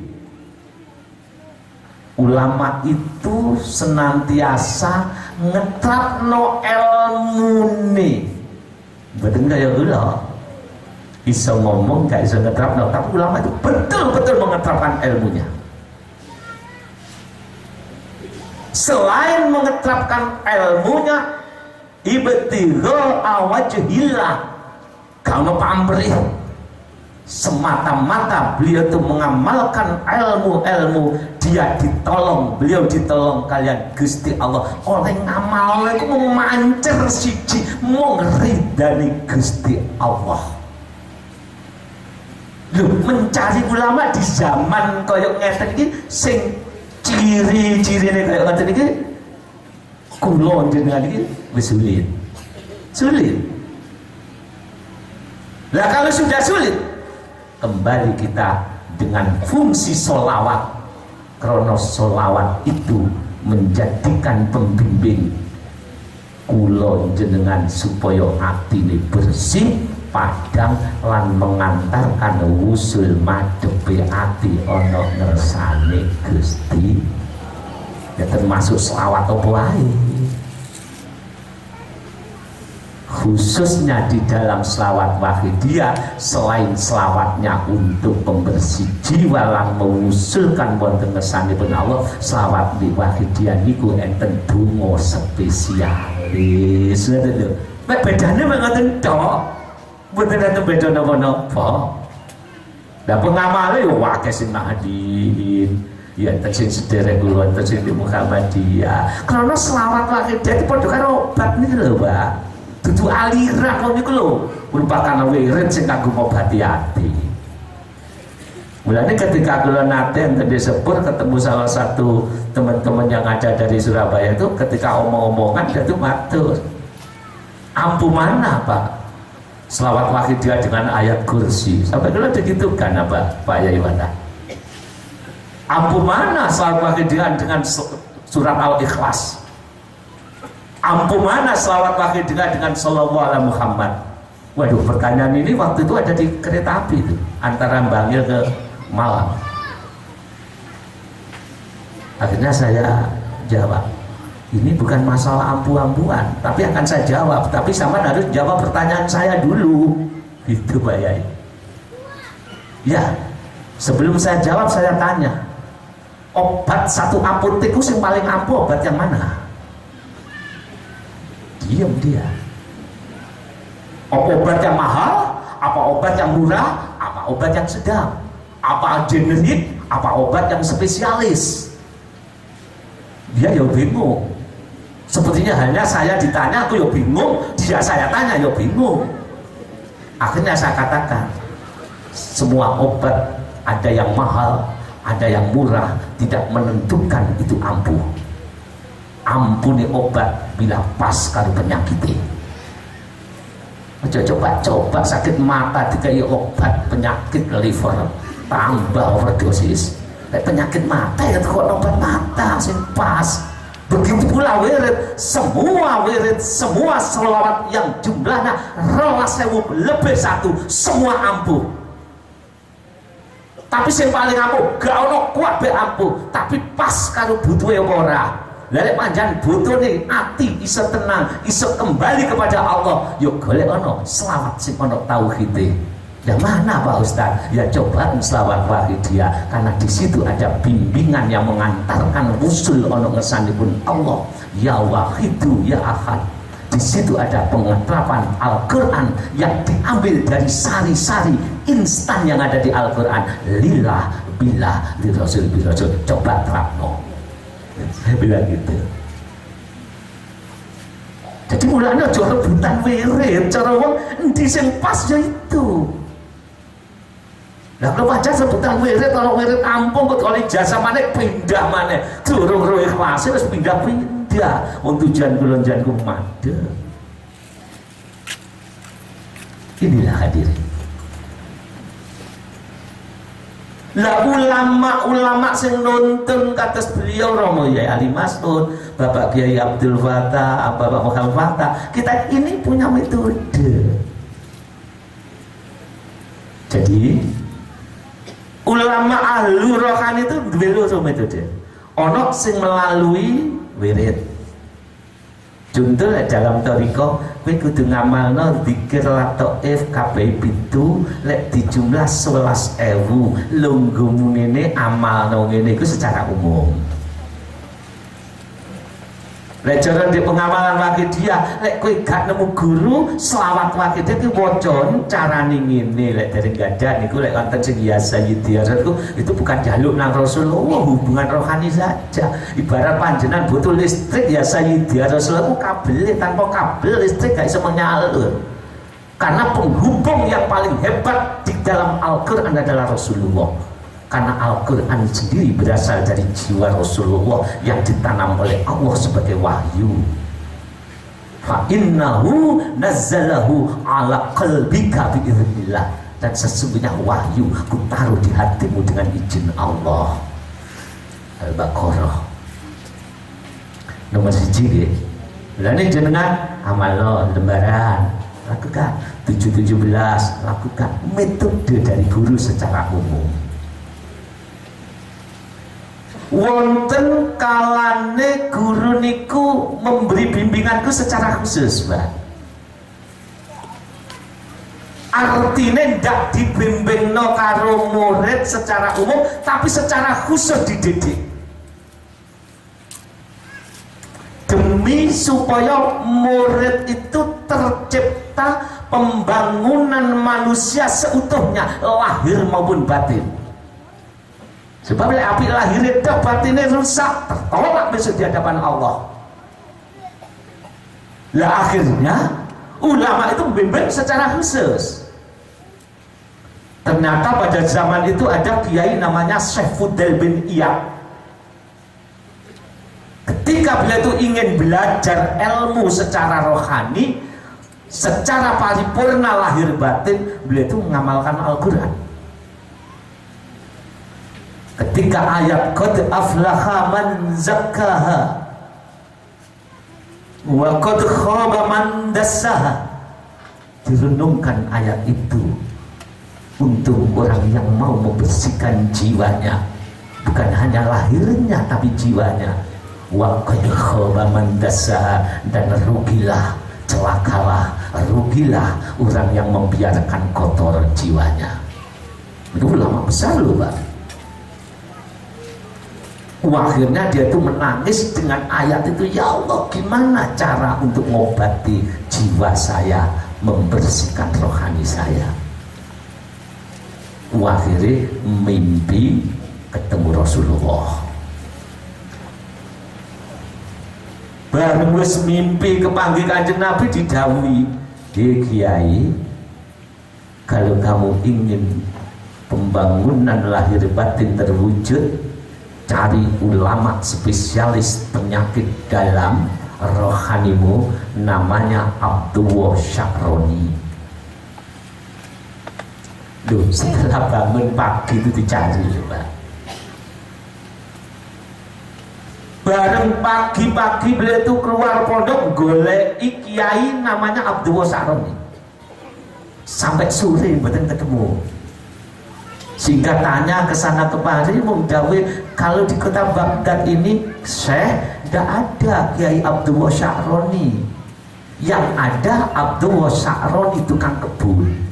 Ulama itu senantiasa ngetrapno ilmune. Betul nggak ya gula? Bisa ngomong nggak bisa ngetrapno, tapi ulama itu betul-betul mengetrapkan ilmunya. Selain mengetrapkan ilmunya, ibtigha awajhillah, kalau pamrih semata-mata beliau itu mengamalkan ilmu-ilmu, dia ditolong, beliau ditolong kalian Gusti Allah oleh ngamal itu memancer siji mau ngridani Gusti Allah. Loh, mencari ulama di zaman koyok ngeten iki sing ciri-cirine koyok ngeten iki kula jenengan iki wis sulit. Sulit. Lah kalau sudah sulit, kembali kita dengan fungsi solawat. Karena solawat itu menjadikan pembimbing kula jenengan supaya atine bersih, padang lan mengantarkan usul madhepe ati ana ngersane Gusti. Ya termasuk selawat apa wae. Khususnya di dalam selawat wahidiyah, selain selawatnya untuk pembersih jiwa lan mengusulkan wonten ngersanipun Allah, selawat di wahidiyah niku enten donga spesialis. Nek bedane ngoten tok. Mboten enten beda napa-napa. Lah pengamale yo akeh sing nahdin. Ya enten sing sederek kula enten sing di Muhammadiyah. Karena selawat wahidiyah itu padha karo obat niki lho, Pak. Dudu aliran kok niku lho, merupakan wirid sing kanggo ngobati ati. Mulane ketika kula nate enten disebut ketemu salah satu teman-teman yang ada dari Surabaya itu, ketika omong-omongan dia tuh matur. Ampu mana Pak? Selawat wahidiyah dengan ayat kursi. Sampai dulu digitukan apa Pak Yai Wanda? Ampu mana selawat wahidiyah dengan surat Al-Ikhlas? Ampu mana selawat wahidiyah dengan sallallahu alaihi Muhammad? Waduh, pertanyaan ini waktu itu ada di kereta api itu, antara Bangil ke Malang. Akhirnya saya jawab, Ini bukan masalah ampu-ampuan, tapi akan saya jawab. Tapi sama harus jawab pertanyaan saya dulu, gitu Pak Yai. Ya, sebelum saya jawab saya tanya, obat satu apotek itu yang paling ampuh obat yang mana? Diam dia. Obat yang mahal, apa obat yang murah, apa obat yang sedang, apa generik, apa obat yang spesialis? Dia ya bingung. Sepertinya hanya saya ditanya aku ya bingung, dia saya tanya ya bingung. Akhirnya saya katakan, semua obat ada yang mahal, ada yang murah, tidak menentukan itu ampuh. Ampuni obat bila pas karo penyakit. Coba sakit mata dikai obat penyakit liver tambah overdosis. Penyakit mata ya kok obat mata sing pas. Begitu pula wirid, semua selawat yang jumlahnya 12.000 lebih 1, semua ampuh. Tapi yang paling ampuh gak ono kuat be ampuh, tapi pas kalau butuhnya ora. Lha panjang butuh nih ati iso tenang, iso kembali kepada Allah, yo golek ono selawat sing ono tauhide. Yang mana Pak Ustaz? Ya coba selawat wahidiyah, karena di situ ada bimbingan yang mengantarkan usul ono ngesanipun Allah. Ya wahidu ya ahad. Di situ ada pengeterapan Al-Quran yang diambil dari sari-sari instan yang ada di Al-Quran. Lillah billah li rasul bi rasul. Coba terapno. Saya bilang gitu. Jadi mulanya aja rebutan wirid, cara wong endi sing pas ya itu. Nah kalau pacar sebutan wirid, kalau wirid ampun kok kalau ijazah mana pindah mana durung roh ikhlas harus pindah untuk tujuan kulonjanku mada. Inilah hadirin. Lah ulama sing nonton kados beliau Romo Yai Ali Mas'ud, Bapak Kiai Abdul Fattah, Bapak Muhammad Fattah, kita ini punya metode. Jadi ulama ahlu rohani itu duwe loro metode. Ono sing melalui wirid. Contoh dalam thariqah kowe kudu ngamalno zikir lataif kabeh pitu lek dijumlah 11.000 lungguh ngene amalno ngene iku secara umum. Lek cara di pengamalan wakidiyah lek kowe gak nemu guru selawat wakidiyah ki waca carane ngene lek dari gadah niku lek wonten sing ya sayyidiyah itu bukan jaluk nang Rasulullah, hubungan rohani saja. Ibarat panjenengan butuh listrik ya sayyidiyah Rasulullah ku kabel, tanpa kabel listrik gak bisa menyalur. Karena penghubung yang paling hebat di dalam Al-Qur'an adalah Rasulullah. Karena Al-Quran sendiri berasal dari jiwa Rasulullah yang ditanam oleh Allah sebagai wahyu. Fa innahu nazzalahu ala qalbika biiznillah. Dan sesungguhnya wahyu ku taruh di hatimu dengan izin Allah. Al-Baqarah nomor 1. Lalu jenengan amalno lembaran, lakukan 717, lakukan metode dari guru secara umum. Wonten kalane guru niku memberi bimbinganku secara khusus, Mbak. Artinya ndak dibimbingno karo murid secara umum, tapi secara khusus dididik. Demi supaya murid itu tercipta pembangunan manusia seutuhnya, lahir maupun batin. Sebab api lahir itu batinnya rusak, tertolak besok di hadapan Allah. Lah akhirnya ulama itu membimbing secara khusus. Ternyata pada zaman itu ada kiai namanya Syekh Fudail bin Iyad. Ketika beliau itu ingin belajar ilmu secara rohani, secara paripurna lahir batin, beliau itu mengamalkan Al-Quran. Ketika ayat qad aflaha man zakkaha wa qad khaba man dassaha, direnungkan ayat itu untuk orang yang mau membersihkan jiwanya, bukan hanya lahirnya tapi jiwanya. wa qad khaba man dassaha, dan rugilah, celakalah, rugilah orang yang membiarkan kotor jiwanya. Itu ulama besar loh Pak. Akhirnya dia itu menangis dengan ayat itu, ya Allah gimana cara untuk mengobati jiwa saya, membersihkan rohani saya. Akhirnya mimpi ketemu Rasulullah. Bareng wis mimpi kepanggil Kanjeng Nabi didhawuhi, Kiai, kalau kamu ingin pembangunan lahir batin terwujud, cari ulama spesialis penyakit dalam rohanimu, namanya Abdullah Sya'roni. Duh, setelah bangun pagi itu dicari Pak. Bareng pagi-pagi beliau itu keluar pondok golek kiai namanya Abdullah Sya'roni. Sampai sore betul ketemu. Sehingga tanya ke sana kemari, menggawe kalau di kota Baghdad ini Syekh tidak ada Kiai Abdullah Sya'roni. Yang ada Abdullah Sya'roni tukang kebun.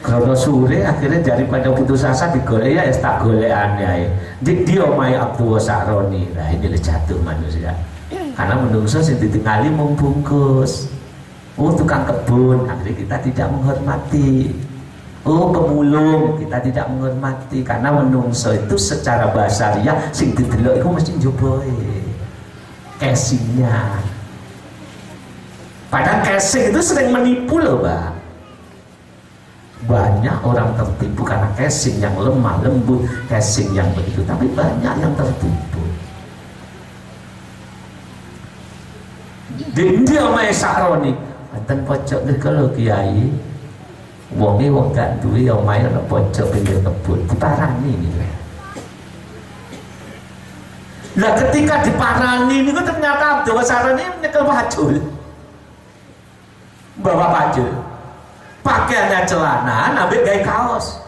Kalau sore akhirnya daripada putus asa digolek ya tak golek aneh. Dia omai Abdullah Sya'roni. Nah ini jatuh manusia. Karena menungso sing ditingali membungkus. Oh tukang kebun, akhirnya kita tidak menghormati. Oh pemulung, kita tidak menghormati, karena menungso itu secara basariah sing didelok iku mesti njoboe casingnya. Padahal casing itu sering menipu loh Pak. Banyak orang tertipu karena casing yang lemah lembut, casing yang begitu, tapi banyak yang tertipu. Dia omah Sya'roni, enten pojok kalau Kiai wonge wong gak duwe omahe ana pojok pinggir kebun diparani gitu. Lah ketika diparani niku ternyata Abdullah Sya'roni nyekel pacul. Bawa pacul. Pakaiannya celana, nabi gawe kaos.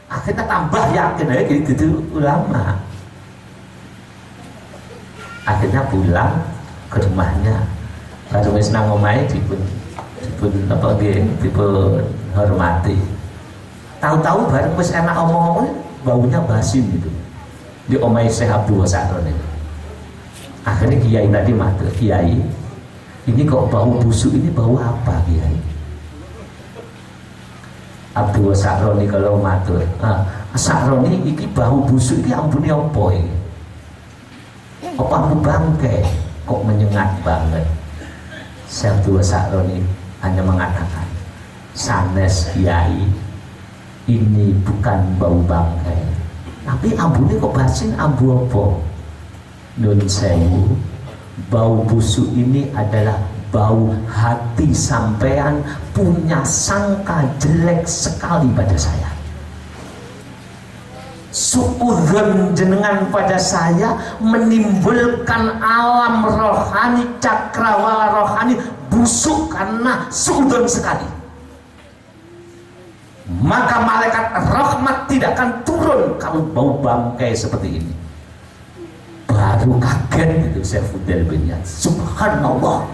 Akhirnya tambah yakin aja gitu ulama. Akhirnya pulang ke rumahnya. Baru wis nang omahe dipun apa nggih dipun hormati. Tahu-tahu bareng wis enak omong-omong baunya basim gitu di omahe Syekh Abdullah Sya'roni. Akhirnya Kiai tadi matur, Kiai ini kok bau busuk, ini bau apa Kiai? Abdullah Sya'roni kalau matur, Sya'roni iki bau busuk iki ampune apa iki? Apa aku bangke kok menyengat banget? Syekh Abdullah Sya'roni hanya mengatakan, sanes Kiai, ini bukan bau bangkai, tapi ambune kok basin, ambu apa? Nun sewu, bau busuk ini adalah bau hati sampean punya sangka jelek sekali pada saya. Suudzon jenengan pada saya menimbulkan alam rohani, cakrawala rohani busuk karena suudzon sekali. Maka malaikat rahmat tidak akan turun kalau bau bangkai seperti ini. Baru kaget itu Syekh Fudail bin Iyad. Subhanallah,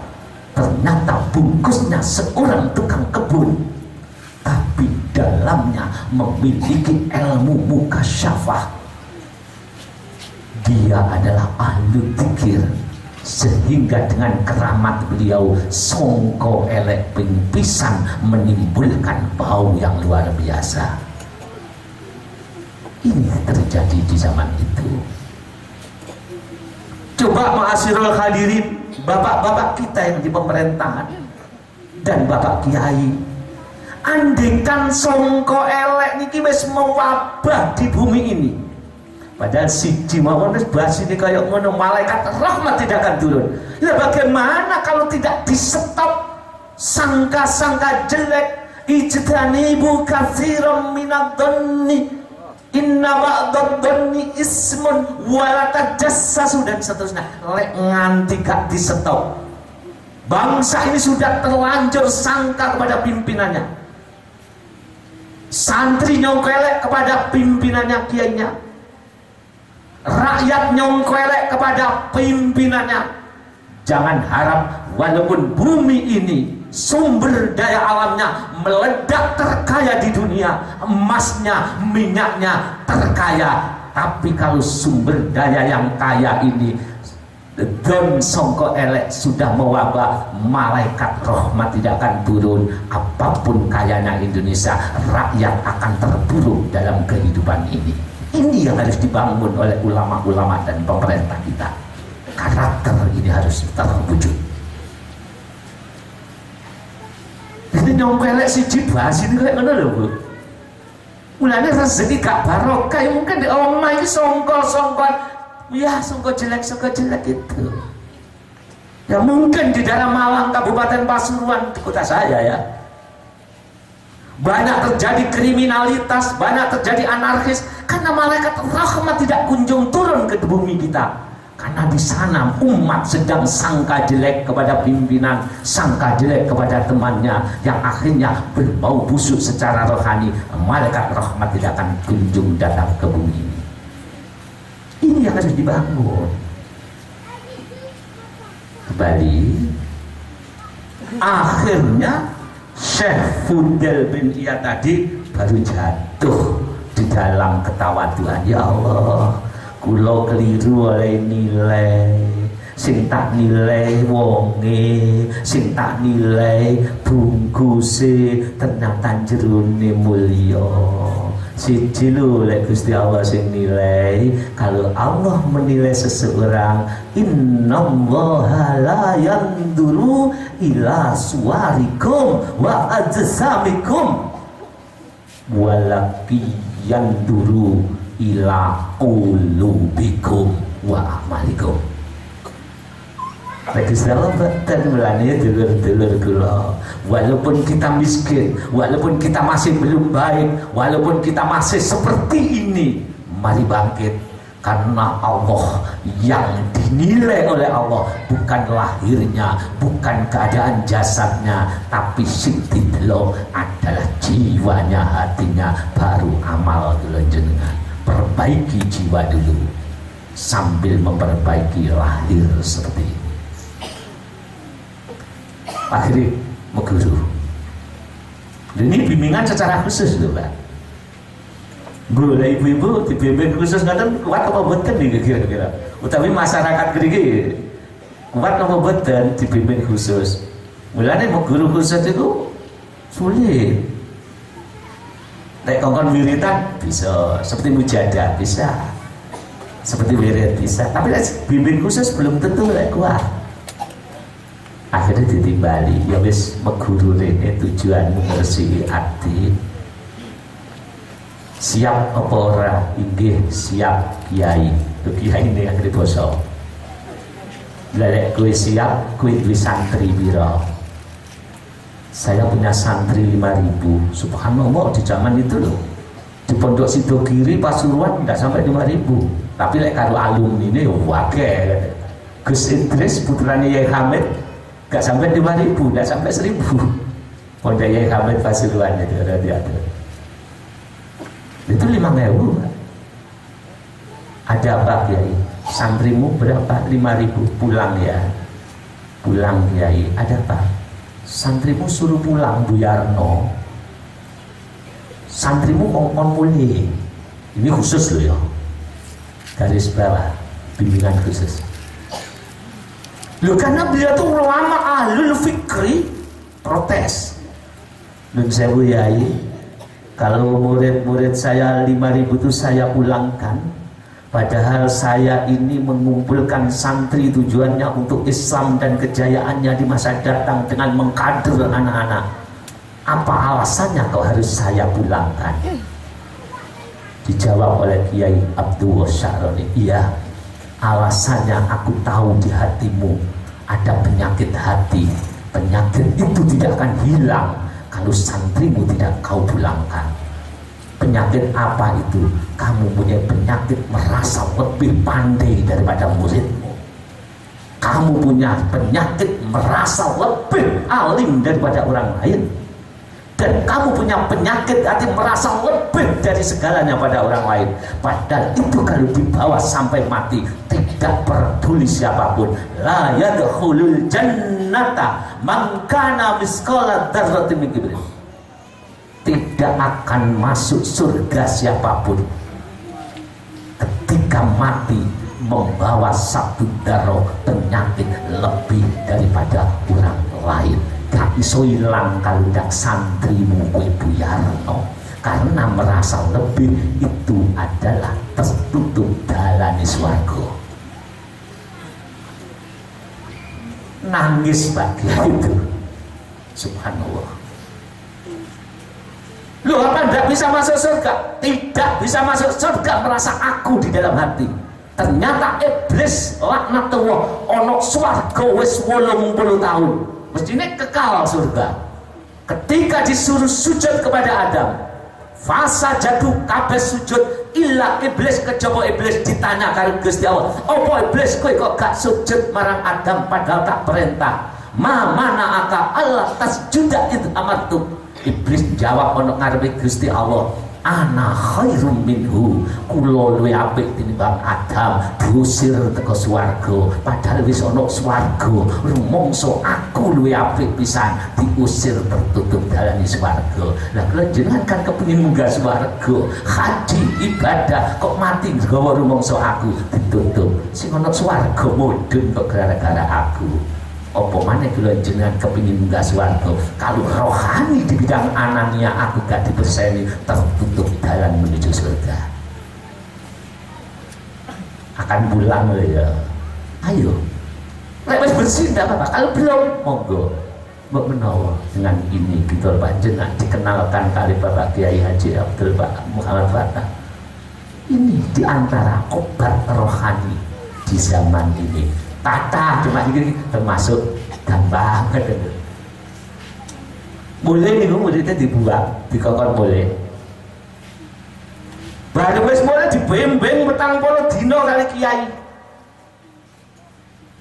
ternyata bungkusnya seorang tukang kebun, tapi dalamnya memiliki ilmu mukasyafah. Dia adalah ahli dzikir, sehingga dengan keramat beliau songko elek pingpisan menimbulkan bau yang luar biasa. Ini terjadi di zaman itu. Coba ma'asyiral hadirin, bapak-bapak kita yang di pemerintahan dan bapak kiai, andekan songko elek niki wis mewabah di bumi ini, padahal siji mawon wis bahas ini kayak ngono, malaikat rahmat tidak akan turun. Lah bagaimana kalau tidak di-stop sangka-sangka jelek? Ijtanibu katsiran minadh-dhanni inna ba'dadh-dhanni ismun wala tajassasu, dan seterusnya. Lek nganti gak di-stop, bangsa ini sudah terlanjur sangka kepada pimpinannya, santri nyongkelek kepada pimpinannya, kiainya, rakyat nyongkelek kepada pimpinannya. Jangan harap walaupun bumi ini sumber daya alamnya meledak terkaya di dunia, emasnya, minyaknya terkaya, tapi kalau sumber daya yang kaya ini don songko elek sudah mewabah, malaikat rahmat tidak akan turun. Apapun kayanya Indonesia, rakyat akan terpuruk dalam kehidupan ini. Ini yang harus dibangun oleh ulama-ulama dan pemerintah kita. Karakter ini harus terwujud. Jadi nyongkelek siji bahas ini kayak mana loh Bu? Mulanya rezeki gak barokah, mungkin di omah ini songkol-songkol, ya songkol jelek itu. Ya mungkin di daerah Malang, Kabupaten Pasuruan, di kota saya ya, banyak terjadi kriminalitas, banyak terjadi anarkis, karena malaikat rahmat tidak kunjung turun ke bumi kita. Karena di sana umat sedang sangka jelek kepada pimpinan, sangka jelek kepada temannya, yang akhirnya berbau busuk secara rohani. Malaikat rahmat tidak akan kunjung datang ke bumi ini. Ini yang harus dibangun. Kembali, akhirnya Syekh Fudel bin Iyad tadi baru jatuh di dalam ketawaduan. Ya Allah, kulo keliru oleh nilai, sing tak nilai wonge, sing tak nilai bungkuse, ternyata jerone mulya. Siji lho lek Gusti Allah sing nilai. Kalau Allah menilai seseorang, innallaha la yanduru ila suwarikum wa ajsamikum walaki yanduru ila qulubikum wa amalikum. Lagi salah betul mulanya dulur-dulur kula. Walaupun kita miskin, walaupun kita masih belum baik, walaupun kita masih seperti ini, mari bangkit. Karena Allah yang dinilai oleh Allah bukan lahirnya, bukan keadaan jasadnya, tapi sididlo adalah jiwanya, hatinya, baru amal dulu jenengan. Perbaiki jiwa dulu sambil memperbaiki lahir seperti ini. Akhirnya meguru. Ini bimbingan secara khusus loh Pak. Boleh ibu-ibu dibimbing khusus ngaten kuat apa boten nih kira-kira. Utawi masyarakat gini kuat apa boten dibimbing khusus. Mulane meguru khusus itu sulit. Nek kongkon wiritan bisa, seperti mujadah bisa, seperti wirid bisa, tapi bimbing khusus belum tentu lek kuat. Akhirnya ditimbali, ya wis meguru rene tujuanmu ngresihi ati. Siap apa ora? Inggih siap Kiai. Kiai ini akhirnya basa. Lek kowe siap, kowe duwe santri pira? Saya punya santri 5.000. Subhanallah, di zaman itu loh, di Pondok Sidogiri Pasuruan tidak sampai 5.000. Tapi lek karo alumni ini wakil. Gus Idris putranya Yai Hamid gak sampai 5.000, gak sampai 1.000. Pondok Yai Hamid Pasuruan itu ada diatur. Itu 5.000. Ada apa Kiai? Santrimu berapa? 5.000. Pulang ya. Pulang Kiai. Ada apa? Santrimu suruh pulang Bu Yarno. Santrimu ngomong mulih. Ini khusus loh ya. Garis bawah, bimbingan khusus. Loh karena beliau tuh ulama ahlul fikri, protes. Nun sewu Yai, kalau murid-murid saya 5.000 itu saya pulangkan. Padahal saya ini mengumpulkan santri tujuannya untuk Islam dan kejayaannya di masa datang dengan mengkader anak-anak. Apa alasannya kau harus saya pulangkan? Dijawab oleh Kiai Abdul Syaroni, iya, alasannya aku tahu di hatimu ada penyakit hati. Penyakit itu tidak akan hilang kalau santrimu tidak kau pulangkan. Penyakit apa itu? Kamu punya penyakit merasa lebih pandai daripada muridmu. Kamu punya penyakit merasa lebih alim daripada orang lain. dan kamu punya penyakit hati merasa lebih dari segalanya pada orang lain, padahal itu kalau dibawa sampai mati tidak peduli siapapun. La yadkhulul jannata man kana misqala dzarratin min kibrin. Tidak akan masuk surga siapapun ketika mati membawa satu darah penyakit lebih daripada orang lain. Gak iso ilang kalau ndak santrimu kowe buyarno, karena merasa lebih itu adalah tertutup dalane swarga. Nangis bagian itu, subhanallah. Lu apa ndak bisa masuk surga? Tidak bisa masuk surga merasa aku di dalam hati. Ternyata iblis laknatullah ono swarga wis 80 tahun. Mestinya kekal surga. Ketika disuruh sujud kepada Adam, fasa jatuh kabeh sujud illa iblis, kejaba iblis ditanya karo Gusti Allah, "Apa iblis kowe kok gak sujud marang Adam padahal tak perintah? Ma mana aka Allah tasjuda id amartu." Iblis jawab ono ngarepe Gusti Allah, "Ana khairum minhu, kula luwih apik tinimbang Adam, diusir teko swarga padahal wis ana swarga, rumangsa aku luwih apik pisan diusir tertutup dalane swarga." Lah kula jenengan kan kepengin munggah swarga, haji ibadah kok mati nggawa rumangsa aku ditutup. Sing ana swarga mudhun kok gara-gara aku. Apa maneh kula jenengan kepingin munggah swarga, kalau rohani di bidang anania aku gak diberseni, tertutup jalan menuju surga. Akan pulang ya. Ayo. Lek wis bersih ndak apa-apa. Kalau belum monggo. Mbok menawa dengan ini kita panjenengan dikenalkan kali Bapak Kiai Haji Abdul Muhammad Fatah. Ini diantara obat rohani di zaman ini. Tata cuma ini termasuk gampang. Boleh nih muridnya dibuat dikokon boleh. Baru wis mulai dibembeng petang polo dino kali kiai.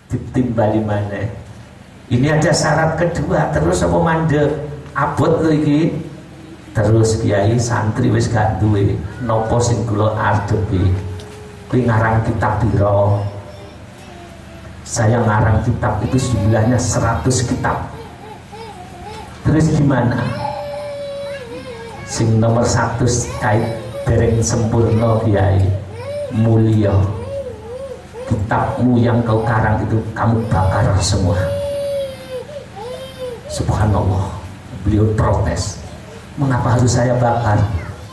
Ditimbali mana? Ini ada syarat kedua, terus apa mandek abot lho iki. Terus kiai santri wis gak duwe nopo sing kula adepi. Kuwi ngarang kitab pira? Saya ngarang kitab itu jumlahnya 100 kitab. Terus gimana? Sing nomor 1 kait dereng sempurna kiai mulia, kitabmu yang kau karang itu kamu bakar semua. Subhanallah. Beliau protes, mengapa harus saya bakar?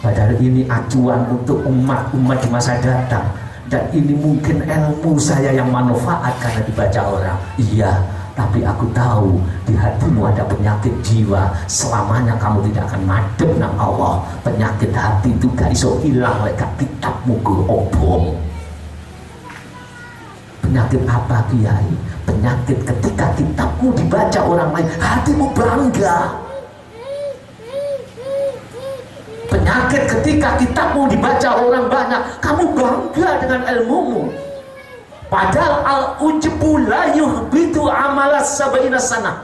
Padahal ini acuan untuk umat-umat di masa datang, dan ini mungkin ilmu saya yang manfaat karena dibaca orang. Iya, tapi aku tahu di hatimu ada penyakit jiwa, selamanya kamu tidak akan madep nang Allah. Penyakit hati itu gak iso hilang lek kitabmu ke obong. Penyakit apa kiai? Penyakit ketika kitabmu dibaca orang lain, hatimu bangga. Penyakit ketika kitabmu dibaca orang banyak, kamu bangga dengan ilmumu. Padahal al-ujbu la yuhbitu amala sab'ina sana.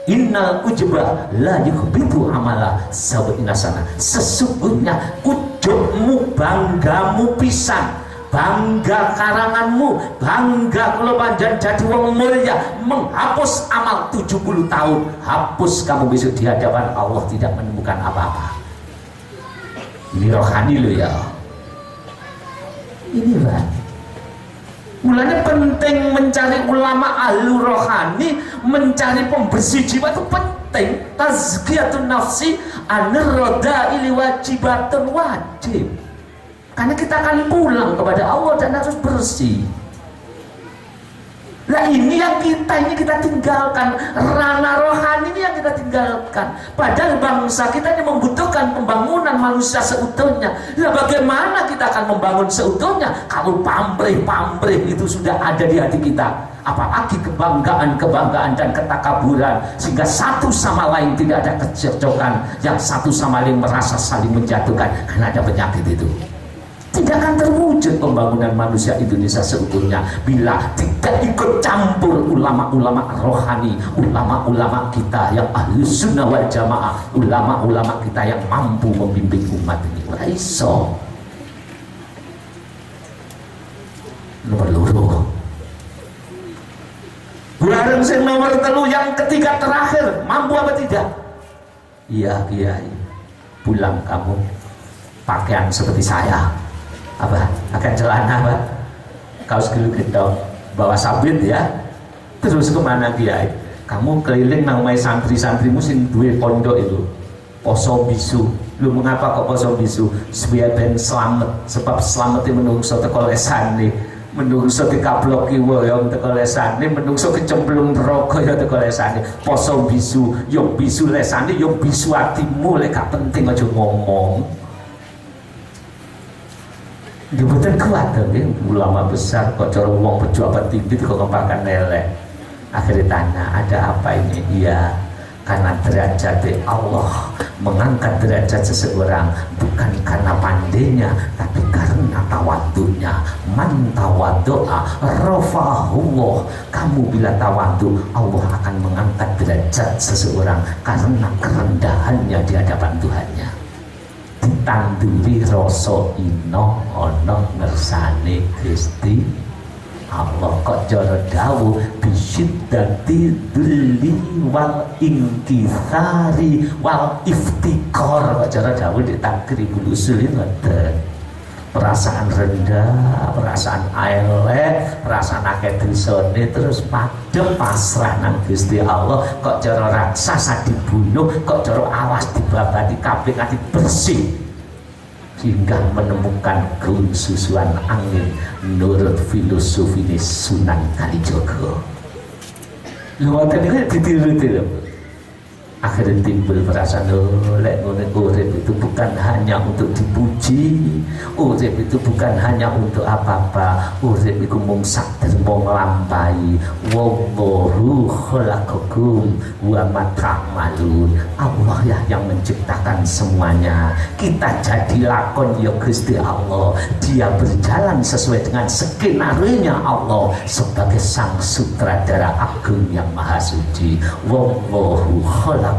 Innal ujba la yuhbitu amala sab'ina sana. Sesungguhnya ujubmu, banggamu pisan, bangga karanganmu, bangga kalau panjang jadi wong mulia, menghapus amal 70 tahun. Hapus kamu besok di hadapan Allah tidak menemukan apa-apa. Ini rohani lo ya. Ini lah. Mulanya penting mencari ulama ahli rohani, mencari pembersih jiwa itu penting. Tazkiyatun nafsi anir rodaili wajibatun wajib. Karena kita akan pulang kepada Allah dan harus bersih. Nah ini yang kita tinggalkan, ranah rohani ini yang kita tinggalkan. Padahal bangsa kita ini membutuhkan pembangunan manusia seutuhnya. Nah bagaimana kita akan membangun seutuhnya kalau pamrih-pamrih itu sudah ada di hati kita? Apalagi kebanggaan dan ketakaburan, sehingga satu sama lain tidak ada kecocokan, yang satu sama lain merasa saling menjatuhkan karena ada penyakit itu. Tidak akan terwujud pembangunan manusia Indonesia seutuhnya bila tidak ikut campur ulama-ulama rohani, ulama-ulama kita yang ahli sunnah wal jamaah, ulama-ulama kita yang mampu membimbing umat ini. Ora iso. Nomor loro. Bareng sing nomor telu yang ketiga terakhir, mampu apa tidak? Iya, Kiai. Pulang kamu pakaian seperti saya. Apa? Akan celana, Pak? Kaos gelung-gelung, bawa sabit ya. Terus kemana Kiai? Kamu keliling namanya santri-santrimu sing duwe pondok itu. Poso bisu. Lu mengapa kok poso bisu? Supaya ben selamat. Sebab selamatnya menungso teko lesane. Menungso dikablok kiwa ya teko lesane, menungso kecemplung neraka ya teko lesane. Poso bisu, yo bisu lesane, yo bisu atimu, lek gak penting aja ngomong. Dia betul kuat ya, ulama besar kok cara wong pejabat tinggi kok kemparkan lelek. Akhirnya tanya, ada apa ini? Iya, karena derajat Allah mengangkat derajat seseorang bukan karena pandainya, tapi karena tawadunya. Man tawadu'a rafa'ahullah. Kamu bila tawadu, Allah akan mengangkat derajat seseorang karena kerendahannya di hadapan Tuhannya. Ditanduri rasa ino ana ngersane Gusti Allah. Kok cara dawuh bisiddati dzulli wal inkisari wal iftikor. Kok cara dawuh di Takribul Usul ngoten. Perasaan rendah, perasaan elek, perasaan akeh dosane terus padha pasrah nang Gusti Allah. Kok cara raksasa dibunuh, kok cara awas dibabati kabeh kanthi bersih, hingga menemukan kesusuan angin menurut filosofi Sunan Kalijogo. Luwih niku ditiru-tiru. Akhirnya timbul perasaan lek urip itu bukan hanya untuk dipuji, urip itu bukan hanya untuk apa-apa, urip itu mung sadar mung nglampahi. Wallahu khalaqakum wa ma ta'malun. Allah ya yang menciptakan semuanya. Kita jadi lakon ya Gusti Allah. Dia berjalan sesuai dengan skenario-nya Allah sebagai sang sutradara agung yang maha suci. Wallahu khalaqakum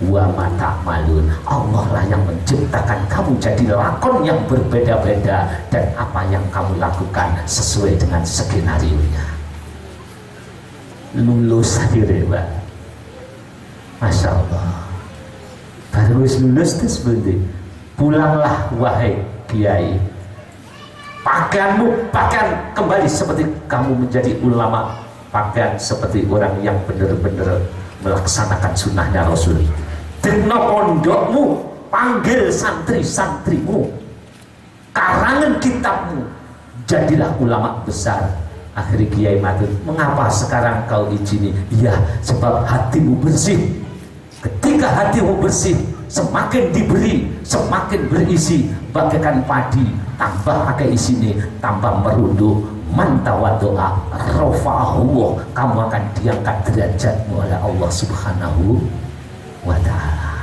wa ma ta'malun. Allah lah yang menciptakan kamu jadi lakon yang berbeda-beda, dan apa yang kamu lakukan sesuai dengan skenario-nya. Lulus akhirnya, Pak. Masya Allah. Baru lulus terus berhenti. Pulanglah wahai Kiai. Pakaianmu pakaian kembali seperti kamu menjadi ulama. Pakaian seperti orang yang benar-benar melaksanakan sunnahnya Rasul. Dina pondokmu, panggil santri-santrimu, karangan kitabmu, jadilah ulama besar. Akhirnya Kiai matur, mengapa sekarang kau izini? Iya, sebab hatimu bersih. Ketika hatimu bersih, semakin diberi, semakin berisi, bagaikan padi, tambah akeh isine, tambah merunduk. Mantawa doa rafa'ahullah, kamu akan diangkat derajatmu oleh Allah Subhanahu wa ta'ala.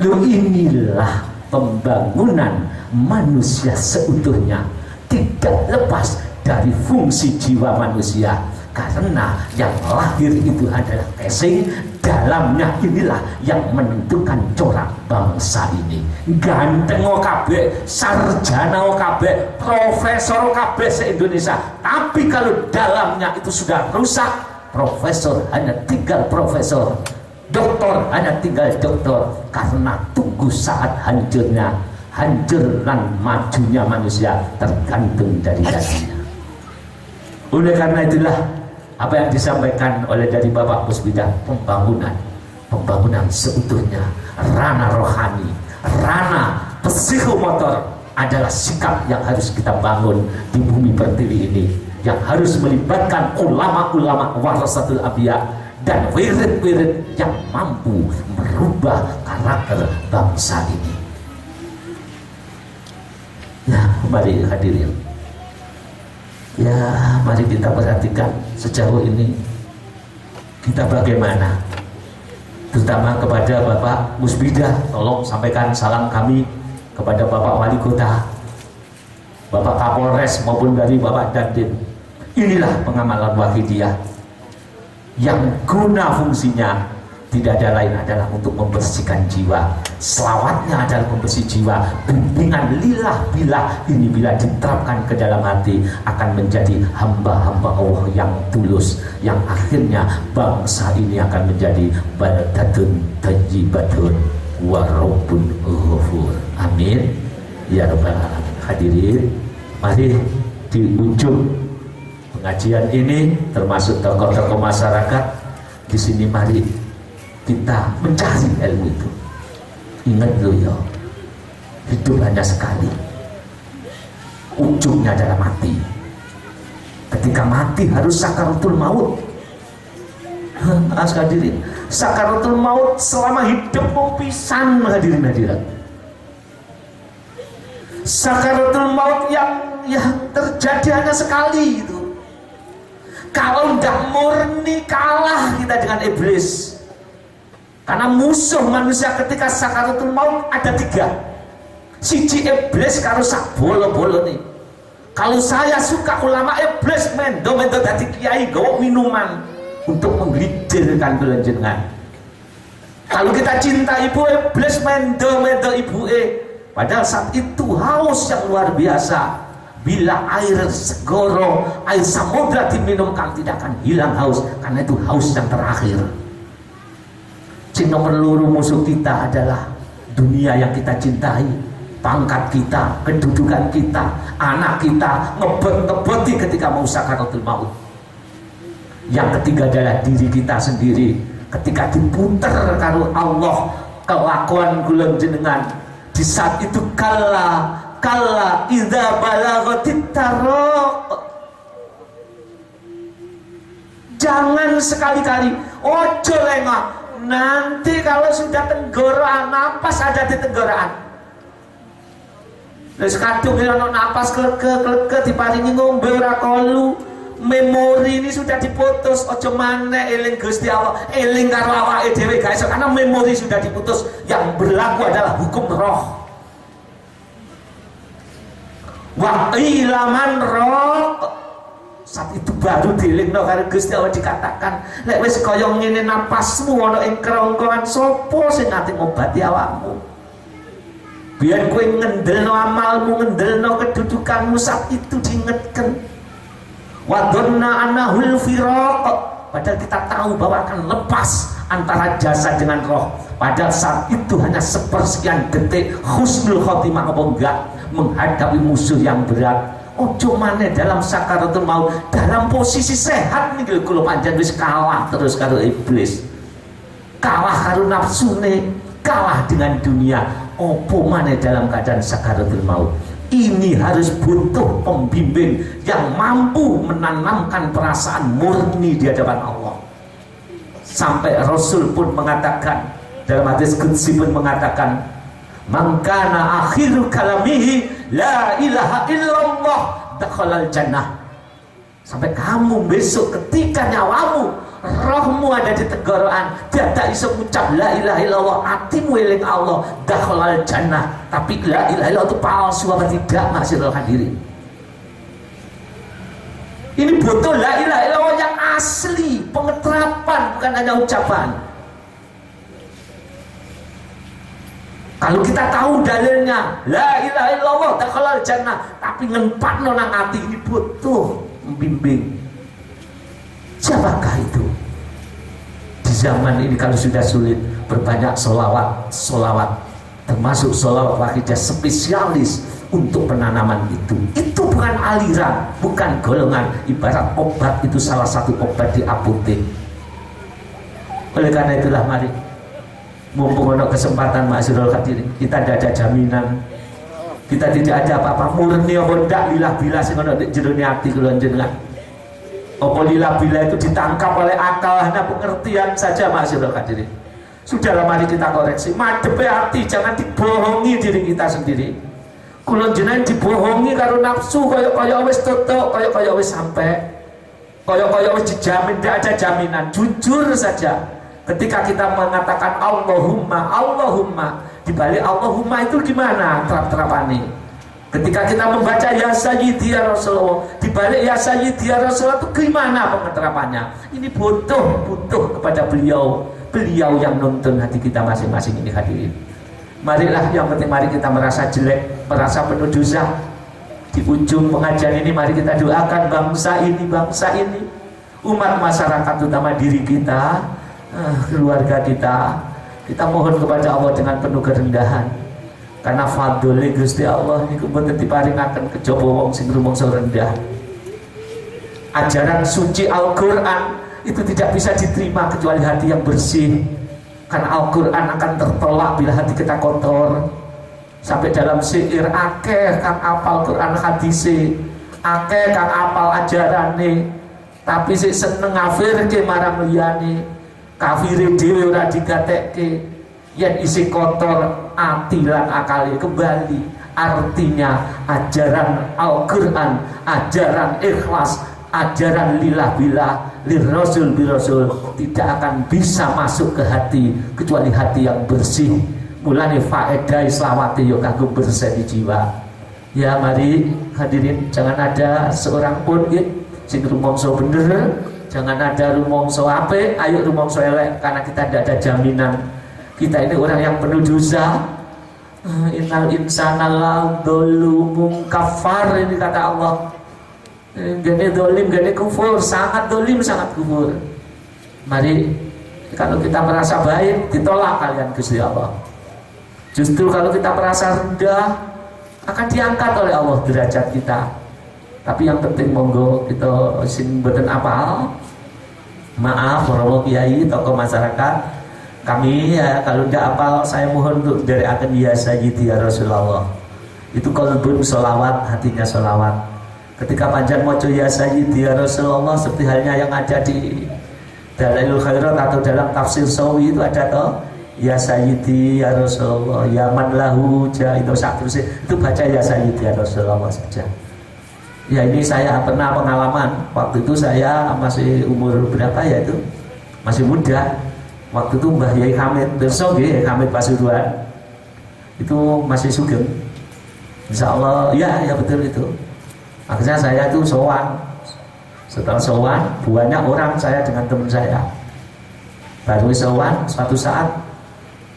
Lu inilah pembangunan manusia seutuhnya, tidak lepas dari fungsi jiwa manusia. Karena yang lahir itu adalah casing, dalamnya inilah yang menentukan corak bangsa ini. Ganteng kabeh, sarjana kabeh, profesor kabeh se-Indonesia, tapi kalau dalamnya itu sudah rusak, profesor hanya tinggal profesor, doktor hanya tinggal doktor, karena tunggu saat hancurnya, hancur dan majunya manusia tergantung dari dirinya. Oleh karena itulah apa yang disampaikan oleh dari Bapak Musbidah, pembangunan seutuhnya, ranah rohani, ranah psikomotor adalah sikap yang harus kita bangun di bumi pertiwi ini, yang harus melibatkan ulama-ulama warasatul anbiya dan wirid-wirid yang mampu merubah karakter bangsa ini. Ya, mari hadirin. Ya, mari kita perhatikan sejauh ini kita bagaimana, terutama kepada Bapak Musbidah. Tolong sampaikan salam kami kepada Bapak Wali Kota, Bapak Kapolres maupun dari Bapak Dandim. Inilah pengamalan Wahidiyah yang guna fungsinya tidak ada lain adalah untuk membersihkan jiwa. Selawatnya adalah membersih jiwa. Bimbingan lillah billah ini bila diterapkan ke dalam hati akan menjadi hamba-hamba Allah yang tulus, yang akhirnya bangsa ini akan menjadi baldatun tayyibatun wa rabbun ghafur. Amin ya rabbal alamin. Hadirin, mari di ujung pengajian ini termasuk tokoh-tokoh masyarakat di sini, mari kita mencari ilmu itu. Ingat dulu ya, hidup hanya sekali, ujungnya adalah mati. Ketika mati harus sakaratul maut. Hadirin, sakaratul maut selama hidup mau pisan, hadirin hadirat. Sakaratul maut yang terjadi hanya sekali itu. Kalau tidak murni kalah kita dengan iblis. Karena musuh manusia ketika sakaratul maut ada 3. Siji iblis karo sak bolo-bolo nih. Kalau saya suka ulama iblis mendo dadi kiai gawa minuman untuk menggelidirkan kelenjengan. Kalau kita cinta ibu iblis mendo ibu padahal saat itu haus yang luar biasa. Bila air segoro, air samudra diminumkan tidak akan hilang haus, karena itu haus yang terakhir. Nomor loro musuh kita adalah dunia yang kita cintai, pangkat kita, kedudukan kita, anak kita, ngebet-ngebeti ketika mau sakaratul maut. Yang ketiga adalah diri kita sendiri, ketika diputer karo Allah kelakuan kula jenengan. Di saat itu kalla idza balaghatit taraq. Jangan sekali-kali ojo lengah. Nanti kalau sudah tenggorokan, napas ada di tenggorokan. Terus kadung ono napas kleke diparingi ngombe ora kolu. Memori ini sudah diputus, ojo maneh eling Gusti Allah, eling karo awake dhewe guys, karena memori sudah diputus. Yang berlaku adalah hukum roh. Wa ilaman roh. Saat itu baru dilingno karo Gusti Allah, dikatakan lek wis kaya ngene napasmu ana ing kerongkongan, sapa sing ati ngobati awakmu? Biar kowe ngendelno amalmu, ngendelno kedudukanmu, saat itu diingetkan. Wa dhanna annahul firaq. Padahal kita tahu bahwa akan lepas antara jasad dengan roh. Padahal saat itu hanya sepersekian detik husnul khotimah apa enggak menghadapi musuh yang berat. Ojo maneh dalam sakaratul maut, dalam posisi sehat nih kalau panjang wis kalah terus karo iblis, kalah karo nafsune, kalah dengan dunia. Opo maneh dalam keadaan sakaratul maut. Ini harus butuh pembimbing yang mampu menanamkan perasaan murni di hadapan Allah. Sampai Rasul pun mengatakan, dalam hadis qudsi pun mengatakan, man kana akhiru kalamihi la ilaha illallah dakhalal jannah. Sampai kamu besok ketika nyawamu, rohmu ada di tenggorokan, tidak bisa mengucap la ilaha illallah, hatimu eling Allah, dakhalal jannah. Tapi la ilaha illallah itu palsu apa tidak, masyaallah hadirin? Ini butuh la ilaha illallah yang asli, pengeterapan, bukan hanya ucapan. Kalau kita tahu dalilnya la ilaha illallah dakhalal jannah, tapi ngempatno nang ati, ini butuh membimbing. Siapakah itu? Di zaman ini kalau sudah sulit, berbanyak solawat, termasuk solawat Wahidiyah spesialis untuk penanaman itu. Itu bukan aliran, bukan golongan. Ibarat obat, itu salah satu obat di apotek. Oleh karena itulah mari, mumpung ada kesempatan ma'asyiral hadirin, kita tidak ada jaminan, kita tidak ada apa-apa, murni apa ndak bila-bila sing ana jerone ati kula njenengan. Apa lila-bila itu ditangkap oleh akal, hanya pengertian saja, ma'asyiral hadirin. Sudahlah, mari kita koreksi. Madepe hati, jangan dibohongi diri kita sendiri. Kula jenengan dibohongi karo nafsu, kaya wis tutuk, kaya wis sampai, kaya wis dijamin, tidak ada jaminan. Jujur saja. Ketika kita mengatakan Allahumma, di balik Allahumma itu gimana terap-terapane? Ketika kita membaca ya Sayyidi ya Rasulullah, di balik ya Sayyidi ya Rasulullah itu gimana pengeterapannya? Ini butuh kepada beliau yang nuntun hati kita masing-masing ini hadirin. Marilah yang penting mari kita merasa jelek, merasa penuh dosa. Di ujung pengajian ini mari kita doakan bangsa ini, umat masyarakat terutama diri kita, keluarga kita. Kita mohon kepada Allah dengan penuh kerendahan. Karena fadlul Gusti Allah niku mboten diparingaken kejaba wong sing rumangsa rendah. Ajaran suci Al-Qur'an itu tidak bisa diterima kecuali hati yang bersih. Karena Al-Qur'an akan tertolak bila hati kita kotor. Sampai dalam syair akeh kang apal Qur'an hadise, akeh kang apal ajarane, tapi sik seneng ngafirke marang liyane. Kafire dhewe ora digatekke. Yang isi kotor ati lan akali kembali. Artinya ajaran Al-Quran, ajaran ikhlas, ajaran lillah billah, lirrasul birasul tidak akan bisa masuk ke hati kecuali hati yang bersih. Mulane faedah selawati yo kanggo bersih jiwa. Ya mari hadirin, jangan ada seorang pun sing rumangsa bener, jangan ada rumangsa apik, ayo rumangsa elek, karena kita tidak ada jaminan. Kita ini orang yang penuh dosa. Innal insana ladzalumun kafar, ini kata Allah. Gane dolim, gane kufur, sangat dolim, sangat kufur. Mari kalau kita merasa baik, ditolak kalian Gusti Allah. Justru kalau kita merasa rendah, akan diangkat oleh Allah derajat kita. Tapi yang penting monggo kita sing mboten apal. Maaf para kiai, tokoh masyarakat. Kami ya kalau tidak apal, saya mohon untuk dari akan ya Sayyidi ya Rasulullah. Itu qalbun sholawat, hatinya sholawat. Ketika panjang mojo ya Sayyidi ya Rasulullah, seperti halnya yang ada di Dalailul Khairat atau dalam tafsir Sawi itu ada toh ya Sayyidi ya Rasulullah, ya man lahu ja, itu satu sih. Itu baca ya Sayyidi ya Rasulullah saja. Ya ini saya pernah pengalaman. Waktu itu saya masih umur berapa ya itu? Masih muda. Waktu itu Mbah Yai Hamid besok ya, Hamid Pasuruan itu masih sugeng. Insya Allah ya betul itu. Akhirnya saya itu sowan. Setelah sowan banyak orang saya dengan teman saya. Baru sowan suatu saat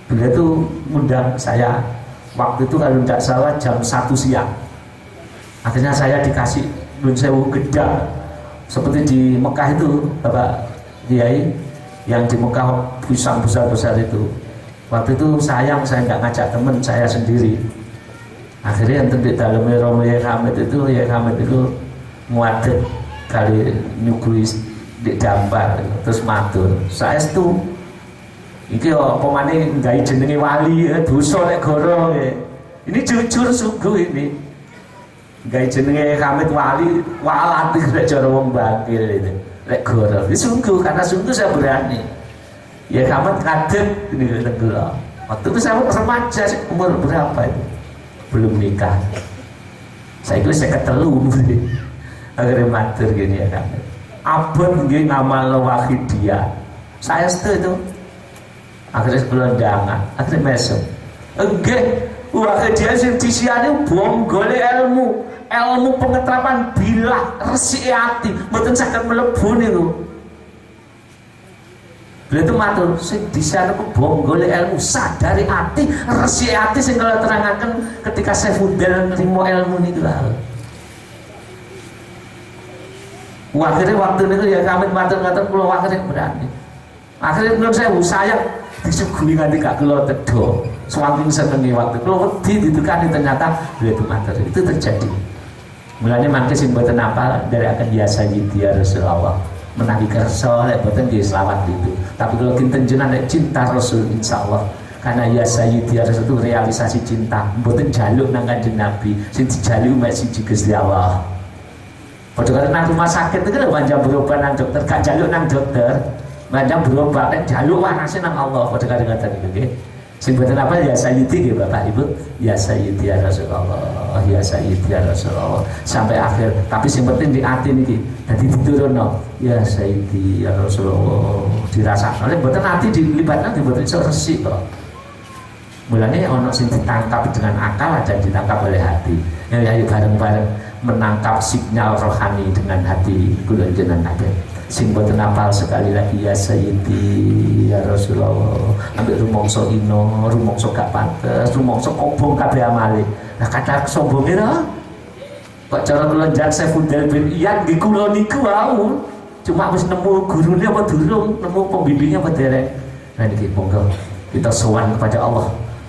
beliau itu ngundang saya. Waktu itu kalau tidak salah jam 1 siang. Akhirnya saya dikasih Nun Sewu Gedang seperti di Mekah itu Bapak Kiai, yang di Mekah pisang besar-besar itu. Waktu itu sayang saya nggak ngajak temen, saya sendiri. Akhirnya yang di dalamnya Romo Yai Hamid itu muadet kali nyugui di dambar terus matur. Saya itu iki pemane nggawe jenenge wali dosa lek goro. Ini jujur sungguh ini. Nggawe jenenge Hamid wali walat lek cara wong bangkil itu. Lek goro, ini sungguh, karena sungguh saya berani. Ya kamu kaget ini tenggela. Waktu itu saya remaja, umur berapa itu? Belum nikah. Saya kira saya ketelu, akhirnya matur gini ya kamu. Abon gini ngamal wahidiyah. Saya itu. Akhirnya kelendangan, akhirnya mesum. Enggak, wahidiyah sing disiane bom golek ilmu pengeterapan bilah resik hati mboten saged mlebu niku. Beliau itu matur sing disana ku bom golek ilmu sadari hati resik hati sing kula terangaken ketika saya budal nrimo ilmu niku lho. Akhirnya waktu niku ya kami matur-matur kula akhirnya berani. Akhirnya menurut saya disuguhi nganti gak kula tedo. Saking senengi waktu kula wedi ditukani ternyata beliau itu matur. Itu terjadi. Mulanya mangke sing mboten apal dari akan ya Sayyidi ya Rasulullah menawi kersa lek mboten nggih selawat itu. Tapi kalau kinten jenengan cinta Rasul insyaallah karena ya Sayyidi ya Rasul itu realisasi cinta mboten jaluk nang Kanjeng Nabi sing dijaluk mek siji Gusti Allah. Padha karo nang rumah sakit itu kan banjang berobat nang dokter gak jaluk nang dokter, banjang berobat nek jaluk wanase nang Allah. Padha karo ngoten niku nggih. Sing boten apa ya Sayyidi nggih Bapak Ibu, ya Sayyidi ya Rasulullah, ya Sayyidi ya Rasulullah sampai akhir. Tapi sing penting di ati niki dadi diturunno ya Sayyidi ya Rasulullah dirasakno. Nek boten ati dilibatna boten iso resik kok. Mulanya ono sing ditangkap dengan akal dan ditangkap oleh hati. Ya ayo bareng-bareng menangkap sinyal rohani dengan hati kula jenengan kabeh. Sing boten apal sekali lagi ya Sayyidi ya Rasulullah. Ambek rumangsa ino, rumangsa gak pantes, rumangsa kobong kabeh amale. Lah kata sombonge ra. Kok cara kula njan Saifuddin bin Iyad nggih kula niku wau. Cuma wis nemu gurune apa durung, nemu pembimbingnya apa derek. Nah niki monggo kita sowan kepada Allah.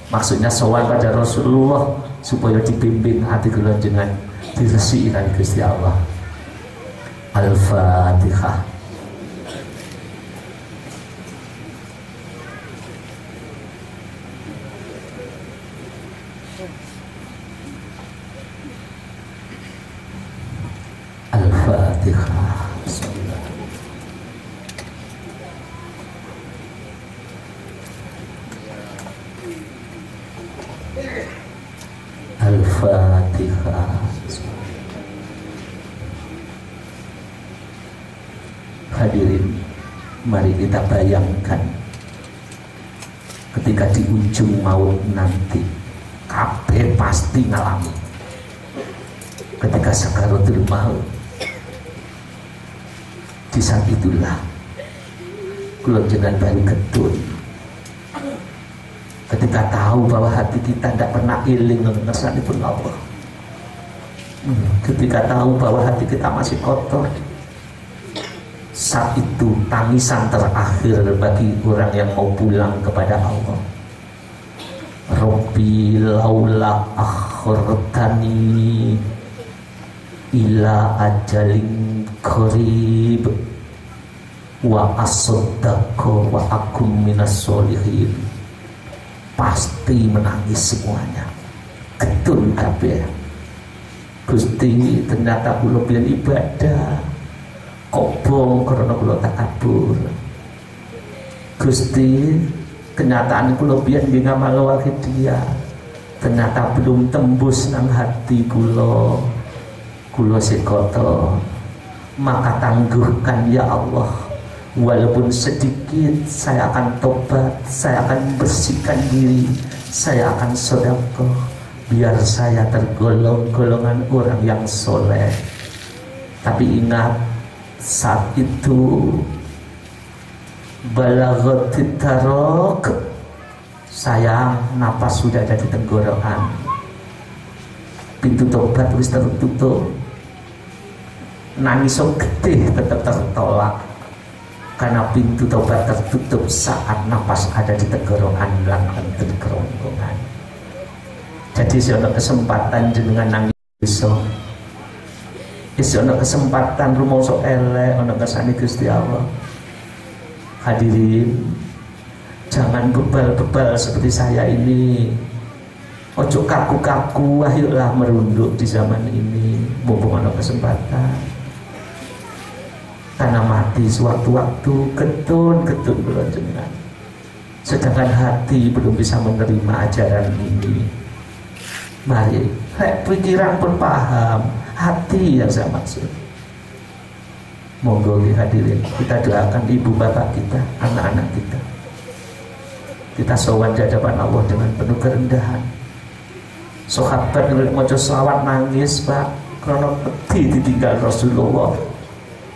Maksudnya sowan pada Rasulullah supaya dibimbing hati kula jenengan diresiki kali Gusti Allah. Al-Fatihah. Al-Fatihah. Al-Fatihah. Hadirin, mari kita bayangkan ketika di ujung maut nanti kabeh pasti ngalami ketika sakaratul maut. Di saat itulah kula jenengan bali ketun ketika tahu bahwa hati kita tidak pernah iling ngersanipun Allah, ketika tahu bahwa hati kita masih kotor. Saat itu tangisan terakhir bagi orang yang mau pulang kepada Allah. Rabbi laula akhartani ila ajalin qarib wa asaddaqa wa akum minas solihin. Pasti menangis semuanya. Ketun kabeh. Gusti ternyata kula pian ibadah kobong karena kula takabur. Gusti kenyataan kula pian nggih ngamal wae dia. Ternyata belum tembus nang hati kula. Kula sekoto. Maka tangguhkan ya Allah. Walaupun sedikit saya akan tobat, saya akan bersihkan diri, saya akan sedekah, biar saya tergolong golongan orang yang soleh. Tapi ingat, saat itu balaghatit taraq, sayang napas sudah ada di tenggorokan, pintu tobat wis tertutup, nangis gede tetap tertolak karena pintu tobat tertutup saat napas ada di tenggorokan lan enten kerongkongan. Jadi ada kesempatan jenengan nangis besok, ada kesempatan rumangsa elek ana kersane Gusti Allah. Hadirin, jangan bebal-bebal seperti saya ini. Ojo kaku-kaku, ayolah merunduk di zaman ini mumpung ada kesempatan. Karena mati sewaktu-waktu ketun-ketun berlanjutkan. Sedangkan hati belum bisa menerima ajaran ini. Mari, pikiran pun paham, hati yang saya maksud. Monggo hadirin, kita doakan ibu bapak kita, anak-anak kita. Kita sowan di hadapan Allah dengan penuh kerendahan. Sahabat maca selawat nangis, Pak, karena wedi ditinggal Rasulullah.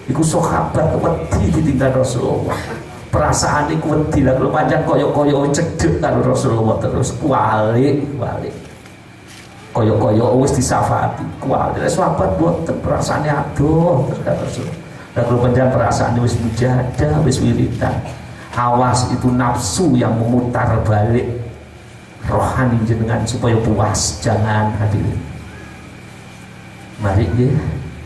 Iku sahabat wedi ditinggal Rasulullah. Perasaan iku wedi lah, kalau panjang koyo-koyo cedek karo Rasulullah terus kualik. Koyo-koyo wis disafati, kualik. Sahabat buat perasaannya aduh terus karo Rasulullah. Dan kalau panjang perasaan wis mujahadah, wis wiridan. Awas itu nafsu yang memutar balik rohani jenengan supaya puas, jangan hadirin. Mari ya,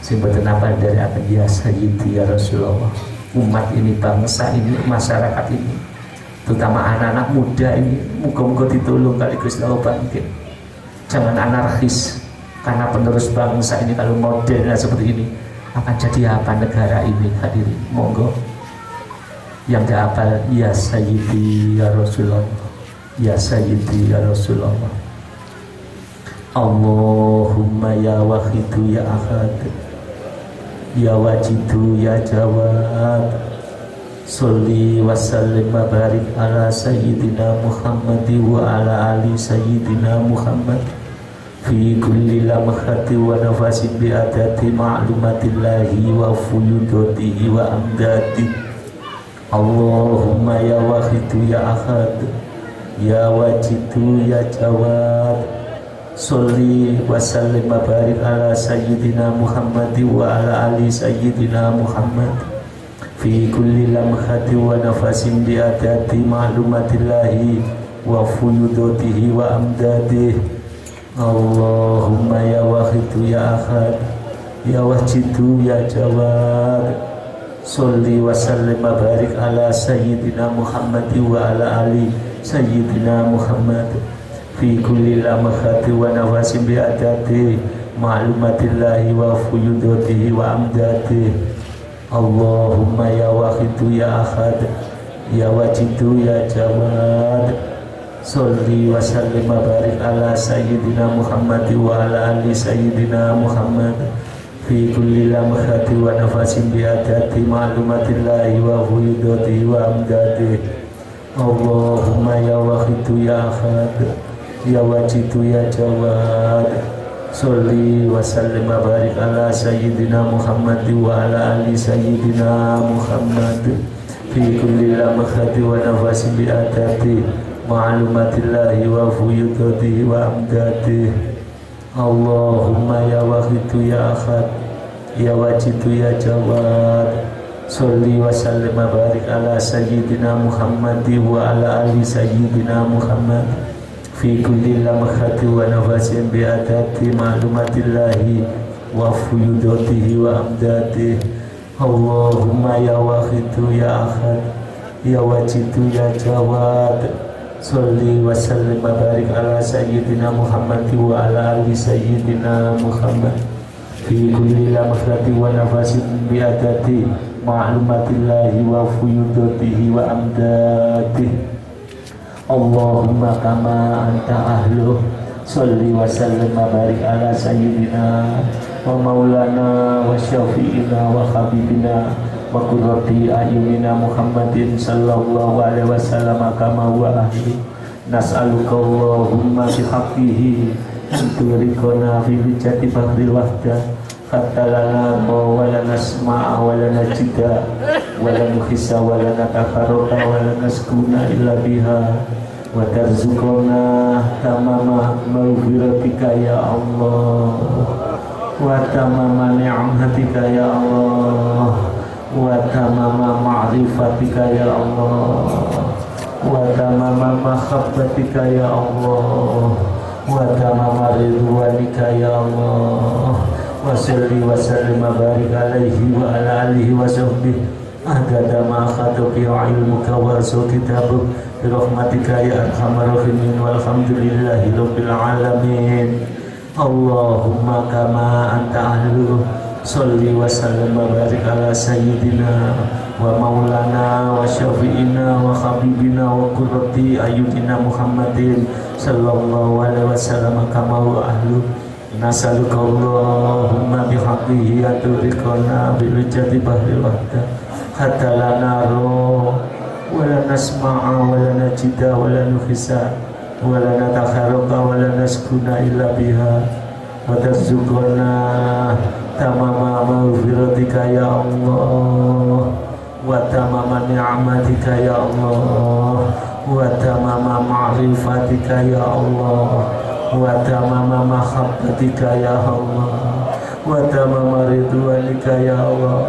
sing boten apa dari akan ya Sayyidi ya Rasulullah. Umat ini, bangsa ini, masyarakat ini, terutama anak-anak muda ini, muga-muga ditolong kali Gusti Allah bangkit. Jangan anarkis, karena penerus bangsa ini kalau modelnya seperti ini akan jadi apa negara ini hadirin. Monggo yang dihafal ya Sayyidi ya Rasulullah, ya Sayyidi ya Rasulullah. Allahumma ya wahidu ya ahad, ya wajidu ya jawad, Sholli wa sallim wa barik ala sayyidina Muhammad wa ala ali sayyidina Muhammad fi kulli lamhati wa nafasin bi adati ma'lumatillahi wa fuyudatihi wa amdadi. Allahumma ya wahidu ya ahad ya wajidu ya jawad. Sholli wa sallim wa barik ala sayyidina Muhammad wa ala ali sayyidina Muhammad fi kulli lamhati wa nafasin bi adati ma'lumatillahi wa fuyudatihi wa amdadihi. Allahumma ya wahidu ya ahad ya wajidu ya jawad. Sholli wa sallim wa barik ala sayyidina Muhammad wa ala ali sayyidina Muhammad fi kulli lamhati wa nafasin bi adati ma'lumatillahi wa fuyudatihi wa amdadihi. Allahumma ya wahidu ya ahad ya wajidu ya jawad. Sholli wa sallim wa barik ala sayyidina Muhammad wa ala ali sayyidina Muhammad fi kulli lamhati wa nafasin bi adati ma'lumatillahi wa fuyudatihi wa amdadihi. Allahumma ya wahidu ya ahad ya wajidu ya jawad. Sholli wa sallim wa barik ala sayyidina Muhammad wa ala ali sayyidina Muhammad fi kulli lamhati wa nafasin bi adati ma'lumatillahi wa fuyudatihi wa amdadihi. Allahumma ya wahidu ya ahad ya wajidu ya jawad. Sholli wa sallim wa barik ala sayyidina Muhammad wa ala ali sayyidina Muhammad fi kulli lamhati wa nafasin bi adati ma'lumatillahi wa fuyudatihi wa amdadihi. Allahumma ya wahidu ya ahad ya wajidu ya jawad. Sholli wa sallim wa barik ala sayyidina Muhammad wa ala ali sayyidina Muhammad fi kulli lamhati wa nafasin bi adati ma'lumatillahi wa fuyudatihi wa amdadihi. Allahumma kama anta ahlu. Sholli wa sallim wa barik ala sayyidina wa maulana wa syafi'ina wa habibina wa qurrati ayunina Muhammadin sallallahu alaihi wasallam kama wa ahli. Nas'aluka Allahumma bihaqqihi anturikona fi wijati bahril wahdah hatta lana wa lana nasma'a wa lana jida wa lana nukhisa wa lana tafarruqa wa lana naskuna illa biha wa tarzukona tamama maghfiratika ya Allah wa tamama ni'matika ya Allah wa tamama ma'rifatika ya Allah wa tamama mahabbatika ya Allah wa tamama ridwanika ya Allah. Wa salli wa sallim wa barik alaihi wa ala alihi wa sahbihi adada ma khatabi ilmuka wa kitabuk bi rahmatika ya arhamar rahimin walhamdulillahi rabbil alamin. Allahumma kama anta ahlu. Sholli wa sallim wa barik ala sayyidina wa maulana wa syafi'ina wa habibina wa qurrati ayunina Muhammadin sallallahu alaihi wasallam kama wa ahlu. Nas'aluka Allahumma bihaqqihi aturikona biwijati bahril wahdah hatta la naro wa la nasma'a wa la najida wa la nukhisa wa la natakharuqa wa la naskuna illa biha wa tarzukona tamama maghfiratika ya Allah wa tamama ni'matika ya Allah wa tamama ma'rifatika ya Allah wa tamama mahabbatika ya Allah wa tamama ridwanika ya Allah.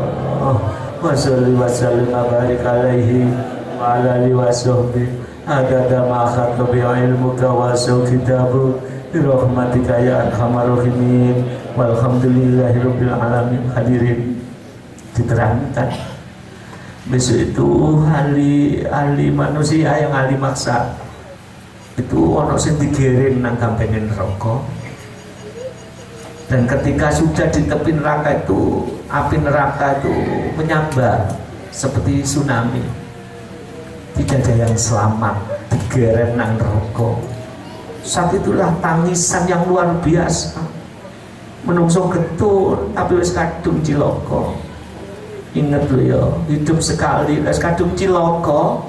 Wa salli wa sallim wa barik alaihi wa ala alihi wa sahbihi adada ma khatabi ilmuka wa kitabuk bi rahmatika ya arhamar rahimin walhamdulillahi rabbil alamin. Hadirin, diterangkan besok itu ahli manusia yang ahli maksa itu ono sing digiring nang gampengen neraka, dan ketika sudah di tepi neraka itu api neraka itu menyambar seperti tsunami, tidak ada yang selamat, digeret nang neraka. Saat itulah tangisan yang luar biasa, menungso getun tapi wis kadung cilaka. Ingat loh ya, hidup sekali terus kadung ciloko,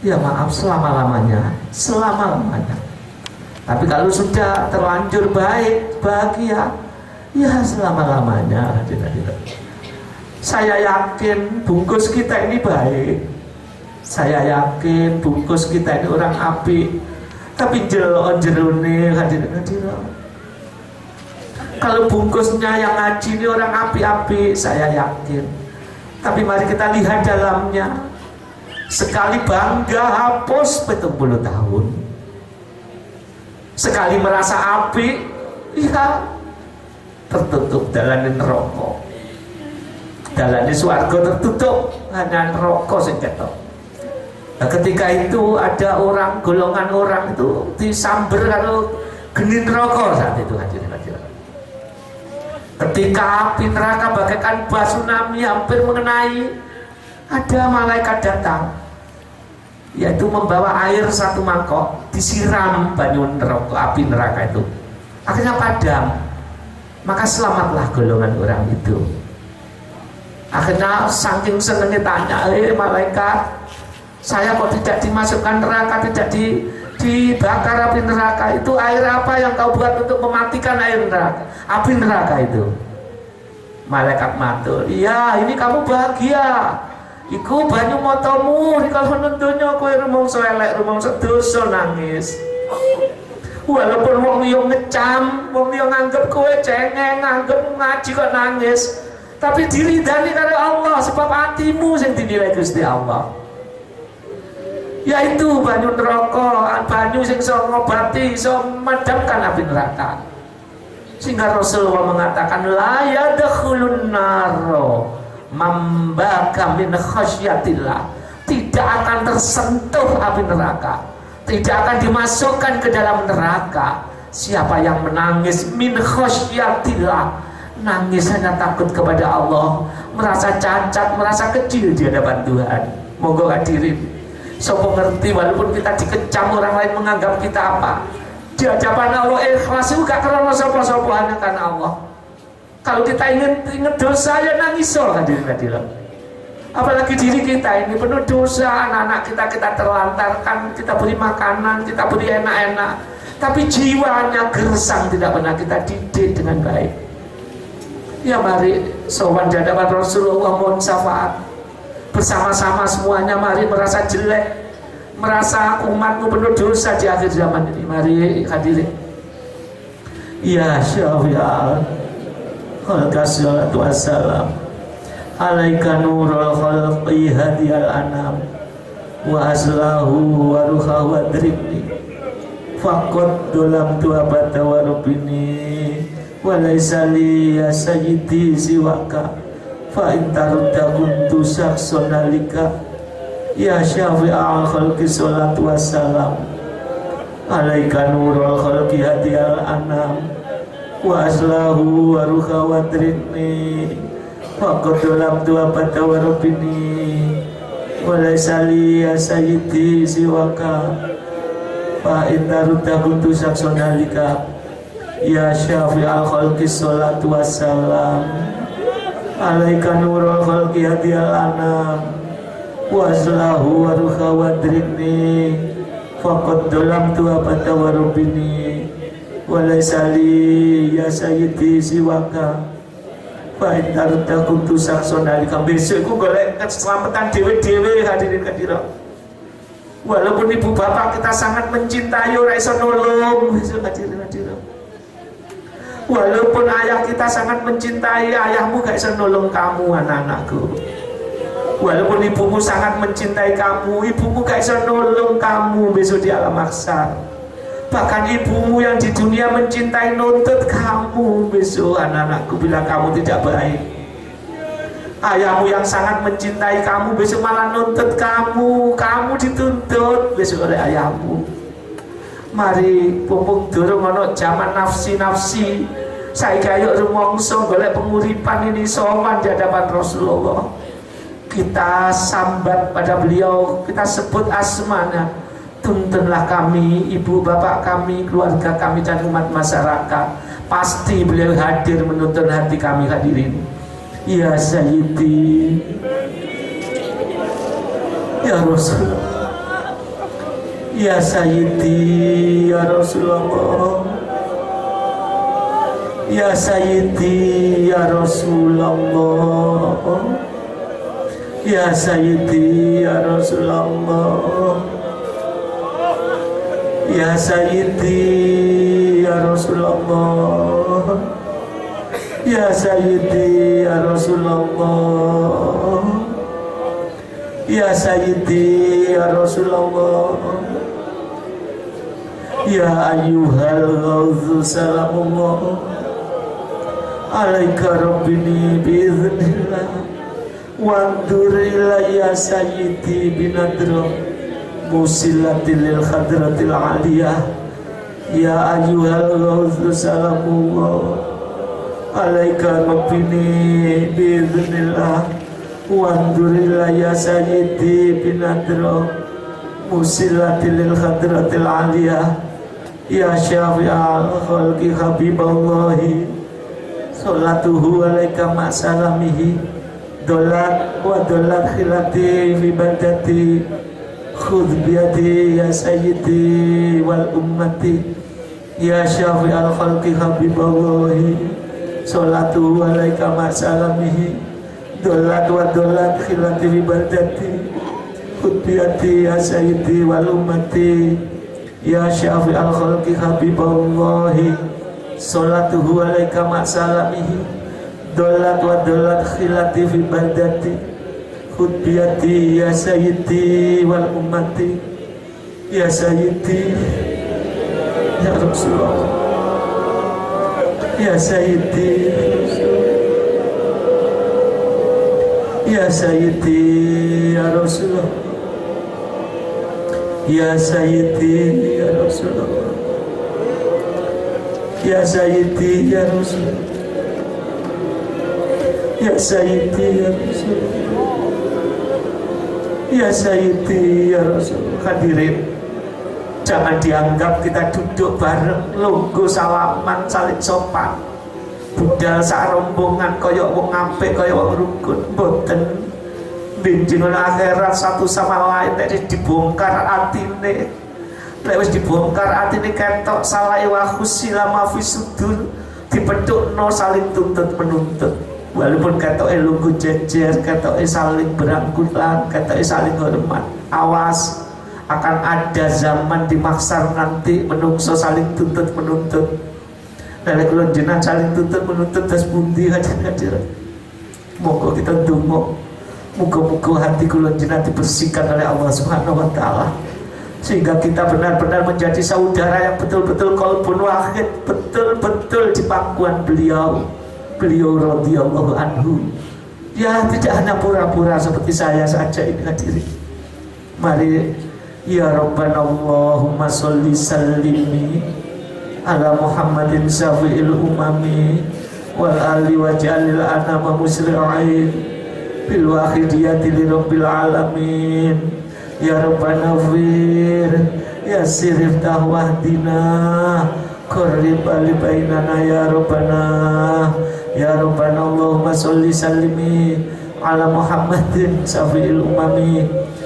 ya maaf selama-lamanya, selama-lamanya. Tapi kalau sudah terlanjur baik, bahagia, ya selama-lamanya. Saya yakin bungkus kita ini baik, saya yakin bungkus kita ini orang apik. Tapi jerone hadirin. Kalau bungkusnya yang ngaji ini orang api-api, saya yakin. Tapi mari kita lihat dalamnya. Sekali bangga hapus 70 tahun. Sekali merasa api, ya tertutup dalanin rokok. Dalanin swarga tertutup, hanya rokok sing ketok. Nah, ketika itu ada orang, golongan orang itu disamber kalau geni rokok saat itu hadirin. Ketika api neraka bagaikan bah tsunami hampir mengenai, ada malaikat datang, yaitu membawa air 1 mangkok, disiram banyu neraka, api neraka itu. Akhirnya padam. Maka selamatlah golongan orang itu. Akhirnya saking senengnya tanya, malaikat, saya kok tidak dimasukkan neraka, tidak dibakar api neraka. Itu air apa yang kau buat untuk mematikan air neraka, api neraka itu? Malaikat matur, iya ini kamu bahagia, iku banyu motomu kalau nuntunya kowe rumangsa elek, rumangsa dosa nangis. Walaupun wong liya ngecam, wong liya nganggep kowe cengeng, nganggep ngaji kok nangis, tapi diridani karo Allah sebab hatimu yang dinilai Gusti Allah. Yaitu banyu neraka, banyu sing iso ngobati, iso memadamkan api neraka. Sehingga Rasulullah mengatakan la yadkhulun naro mambaka min khasyatillah. Tidak akan tersentuh api neraka, tidak akan dimasukkan ke dalam neraka siapa yang menangis min khasyatillah, nangis hanya takut kepada Allah, merasa cacat, merasa kecil di hadapan Tuhan. Monggo hadirin, sopo ngerti walaupun kita dikecam orang lain menganggap kita apa, di hadapan Allah ikhlas itu gak karena sopo-sopo, hanya karena Allah. Kalau kita ingat dosa ya nangis hadirin. Apalagi diri kita ini penuh dosa, anak-anak kita terlantarkan, kita beri makanan, kita beri enak-enak, tapi jiwanya gersang, tidak pernah kita didik dengan baik. Ya mari sowan di hadapan Rasulullah, mohon syafaat bersama-sama semuanya. Mari merasa jelek, merasa umatmu penuh dosa di akhir zaman ini. Mari hadirin. Ya Syafi'al khalqa salatu wassalam alaika nurul khalqi hadiyal anam wa aslahu wa ruha wa dribni faqad dolam tu abada wa rubini wa laysa li ya sayyidi siwaka fa intarudda kuntu saksonalika. Ya Syafi'al khalqi salatu wassalam alaika nurul khalqi hadiyal anam wa aslahu wa ruha wa dribni faqad dolam tu abada wa rubini wa laysa li ya sayyidi siwaka fa intarudda kuntu saksonalika. Ya Syafi'al khalqi salatu wassalam alaika nurul khalqi hadiyal anam wa aslahu wa ruha wa dribni faqad dolam tu abada wa rubini wa laysa li ya sayyidi siwaka fa intarudda kuntu saksonalika. Besok aku golek keselamatan dewe-dewe hadirin kadira. Walaupun ibu bapak kita sangat mencintai, ora iso nolong, besok hadirin. Walaupun ayah kita sangat mencintai, ayahmu gak bisa nolong kamu anak-anakku. Walaupun ibumu sangat mencintai kamu, ibumu gak bisa nolong kamu besok di alam mahsyar. Bahkan ibumu yang di dunia mencintai, nuntut kamu besok anak-anakku bila kamu tidak baik. Ayahmu yang sangat mencintai kamu besok malah nuntut kamu, kamu dituntut besok oleh ayahmu. Mari pumpung durung ana zaman nafsi-nafsi, saiki ayo rumangsa golek penguripan ini sowan di hadapan Rasulullah. Kita sambat pada beliau, kita sebut asmanya, tuntunlah kami, ibu bapak kami, keluarga kami dan umat masyarakat. Pasti beliau hadir menuntun hati kami hadirin. ya Sayyidi ya Rasulullah, ya Sayyidi ya Rasulullah, ya Sayyidi ya Rasulullah, ya Sayyidi ya Rasulullah, ya Sayyidi ya Rasulullah, ya Sayyidi ya Rasulullah, ya Sayyidi ya Rasulullah, ya ayyuhal ghawthu salamullah alaika rabbini biiznillah wandur ilayya sayyidi binadra musilatil lil khadratil aliyah ya ayyuhal ghawthu salamullah alaika rabbini biiznillah wandur ilayya sayyidi binadra musilatil lil khadratil aliyah ya syafi'al khalqi habiballahi salatuhu alaika ma'salamihi dolat wa dolat khilati fi badati khudh biyadi ya sayyidi wal ummati ya syafi'al khalqi habiballahi salatuhu alaika ma'salamihi dolat wa dolat khilati fi badati khudh biyadi ya sayyidi wal ummati ya syafi'al khalqi habiballahi salatuhu alaika ma'salamihi dolat wa dolat khilati fi badati khudh biyadi ya sayyidi wal ummati ya sayyidi ya Rasulullah, ya sayyidi ya sayyidi ya Rasulullah, ya sayyidi ya Rasulullah, ya sayyidi ya Rasulullah, ya sayyidi ya Rasulullah, ya sayyidi ya Rasulullah. Hadirin, jangan dianggap kita duduk bareng lungguh salaman saling sopan budal sak rombongan kaya wong apik kaya wong rukun. Mboten, benjing akhirat satu sama lain nek dibongkar atine, nek wis dibongkar atine ketok salah wa khusila ma fi sudur, dipethukno saling tuntut menuntut. Walaupun ketoke lungguh jejer, ketoke saling berangkulan, ketoke saling hormat. Awas, akan ada zaman di mahsyar nanti menungso saling tuntut menuntut. Nek kula jenengan saling tuntut menuntut terus pundi hadirin. Moga kita ndonga, muga-muga hati kula jenengan dibersihkan oleh Allah Subhanahu wa taala, sehingga kita benar-benar menjadi saudara yang betul-betul qalbun wahid, betul-betul di pangkuan beliau radhiyallahu anhu. Ya, tidak hanya pura-pura seperti saya saja ini hadirin. Mari ya Rabbana Allahumma sholli sallimi ala Muhammadin syafi'il umami wal ali waj'alil anama musri'in bil wahidiyati li rabbil alamin. Ya Rabbana fir ya sirif tahwahdina qarrib alibainana ya Rabbana. Ya Rabbana Allahumma sholli sallimi ala Muhammadin syafi'il umami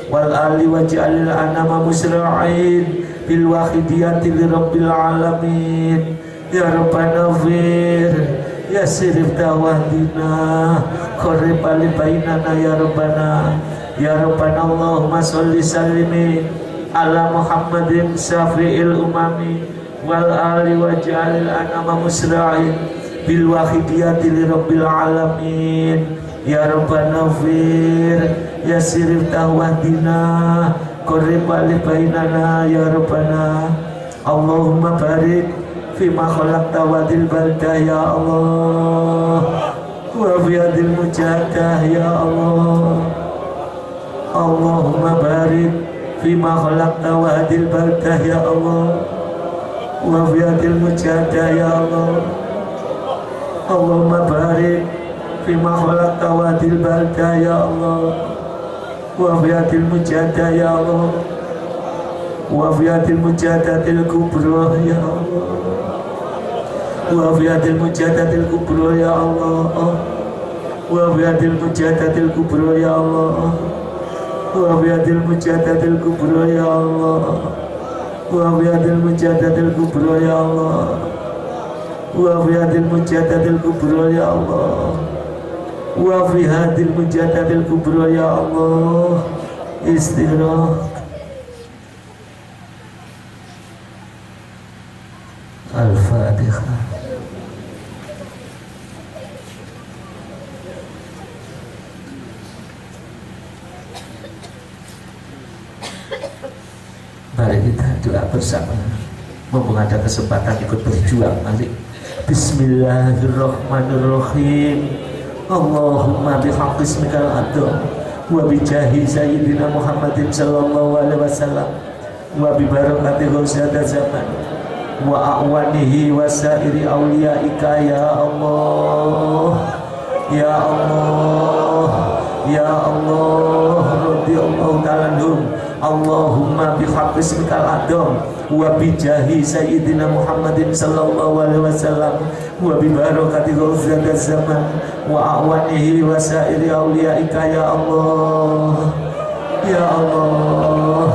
wal ali waj'alil anama musri'in bil wahidiyati li rabbil alamin. Ya Rabbana fir ya sirif tawahdina qarrib alibainana ya Rabbana. Ya Rabbana Allahumma sholli sallimi ala Muhammadin syafi'il umami wal ali waj'alil anama musri'in bil wahidiyati li rabbil alamin. Ya Rabbana fir ya sirif tawahdina qarrib alibainana ya Rabbana. Allahumma barik fima khalaqta wadil baldah ya Allah wa biyadil mujadah ya Allah. Allahumma barik fima khalaqta wadil baldah ya Allah wa biyadil mujadah ya Allah. Allahumma barik fima khalaqta wadil baldah ya Allah wa biyadil mujadah ya Allah wa biyadil mujadatil kubra ya Allah wa biyadil mujadatil kubra ya Allah wa biadil mujadatil kubra ya Allah, wa biadil mujadatil kubra ya Allah, wa biadil mujadatil kubra ya Allah, wa biadil mujadatil kubra ya Allah, wa fi hadil mujadatil kubra ya Allah. Istighraq. Al-Fatihah. Mari kita doa bersama. Mumpung ada kesempatan ikut berjuang, mari. Bismillahirrahmanirrahim. Allahumma bihaqqi ismikal adzam wa bijahi sayyidina Muhammadin sallallahu alaihi wasallam wa bi barakati ghausiat zaman wa a'wanihi wa sairi awliyaika ya Allah, ya Allah, ya Allah, radhiyallahu ta'ala anhum. Allahumma bihaqqi ismikal adzam wa bijahi sayyidina Muhammadin sallallahu alaihi wasallam wa bi barakati ghausiat zaman wa a'wanihi wa sairi awliyaika ya Allah, ya Allah,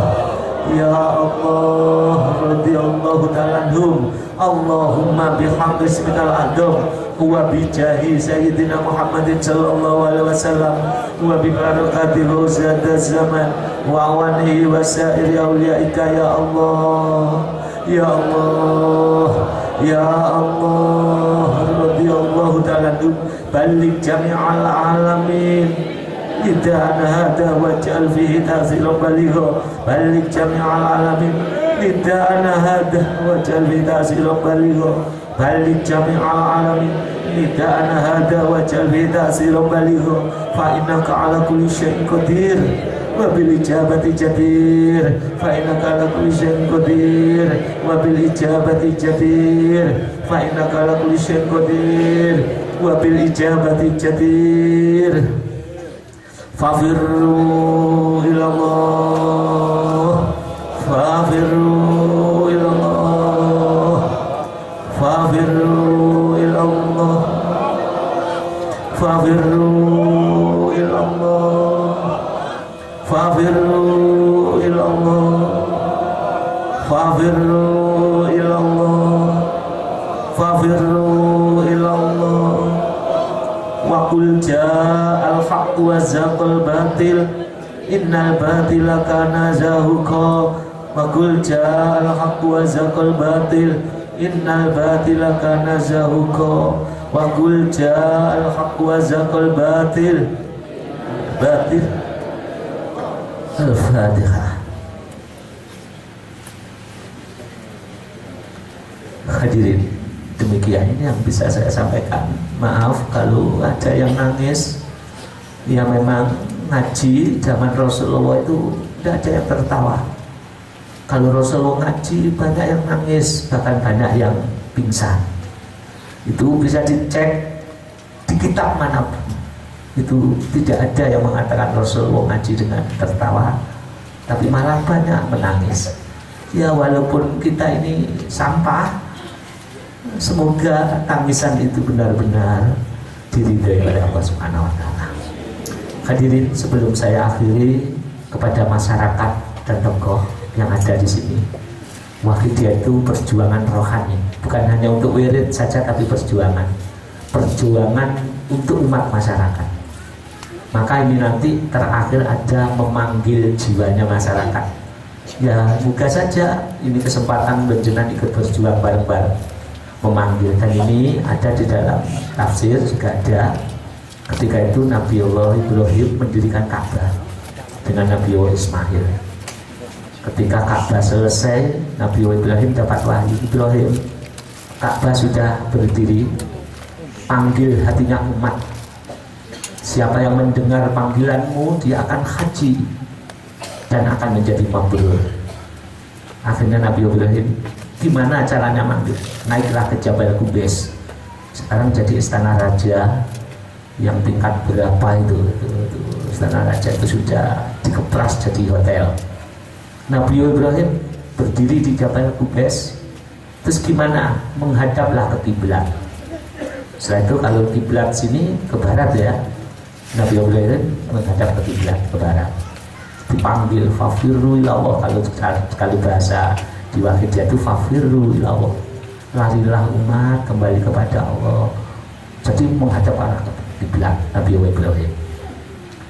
ya Allah, radhiyallahu ta'ala anhum. Allahumma bihaqqi ismikal adzam wa bijahi sayyidina Muhammadin sallallahu alaihi wasallam wa bi barakati ghausiat zaman wa awanihi wa sairi awliyaika ya Allah, ya Allah, ya Allah, radhiyallahu ta'ala anhum. Balik jami'al alamin lidana hada waj'al fihi ta'ziran baligha. Balik jami'al alamin lidana hada waj'al fihi ta'ziran baligha. Balik jami'al alamin lidana hada waj'al fihi ta'ziran baligha. Fa innaka ala kulli syai'in qadir wa bil ijabati jadir. Fa innaka ala kulli syai'in qadir wa bil ijabati jadir. Fa innaka ala kulli syai'in qadir wa bil ijabati jadir. Fafirru ilallah, fafirru ilallah, fafirru ilallah, fafirru ilallah, fafirru ilallah, fafirru ilallah, fafirru ilallah. Wa qul ja'al haqq wa zaqal batil innal batila kana zahuqa. Wa qul ja'al haqq wa zaqal batil innal batila kana zahuqa. Wa qul ja'al haqq wa zaqal batil. Al-Fatihah. Hadirin, demikian ini yang bisa saya sampaikan. Maaf kalau ada yang nangis. Ya memang ngaji zaman Rasulullah itu tidak ada yang tertawa. Kalau Rasulullah ngaji banyak yang nangis, bahkan banyak yang pingsan. Itu bisa dicek di kitab manapun. Itu tidak ada yang mengatakan Rasulullah ngaji dengan tertawa, tapi malah banyak menangis. Ya walaupun kita ini sampah, semoga tangisan itu benar-benar diridhai oleh Allah Subhanahu wa Ta'ala. Hadirin, sebelum saya akhiri, kepada masyarakat dan tokoh yang ada di sini, Wahidiyah itu perjuangan rohani, bukan hanya untuk wirid saja, tapi perjuangan untuk umat masyarakat. Maka ini nanti terakhir ada memanggil jiwanya masyarakat. Ya moga saja ini kesempatan berjalan ikut berjuang bareng-bareng, memanggil. Dan ini ada di dalam tafsir juga ada. Ketika itu Nabiullah Ibrahim mendirikan Ka'bah dengan Nabiullah Ismail. Ketika Ka'bah selesai, Nabiullah Ibrahim dapat wahyu, Ibrahim, Ka'bah sudah berdiri, panggil hatinya umat. Siapa yang mendengar panggilanmu, dia akan haji dan akan menjadi mabrur. Akhirnya Nabi Ibrahim, gimana caranya manggil? Naiklah ke Jabal Qubais. Sekarang jadi istana raja yang tingkat berapa itu istana raja itu sudah dikepras jadi hotel. Nabi Ibrahim berdiri di Jabal Qubais. Terus gimana? Menghadaplah ke kiblat. Setelah itu kalau kiblat sini ke barat ya, Nabi Ibrahim menghadap ke kiblat ke barat, dipanggil fafirru ilallah. Kalau bahasa di Wahidiyah itu fafirru ilallah, larilah umat kembali kepada Allah. Jadi menghadap arah kiblat Nabi Ibrahim.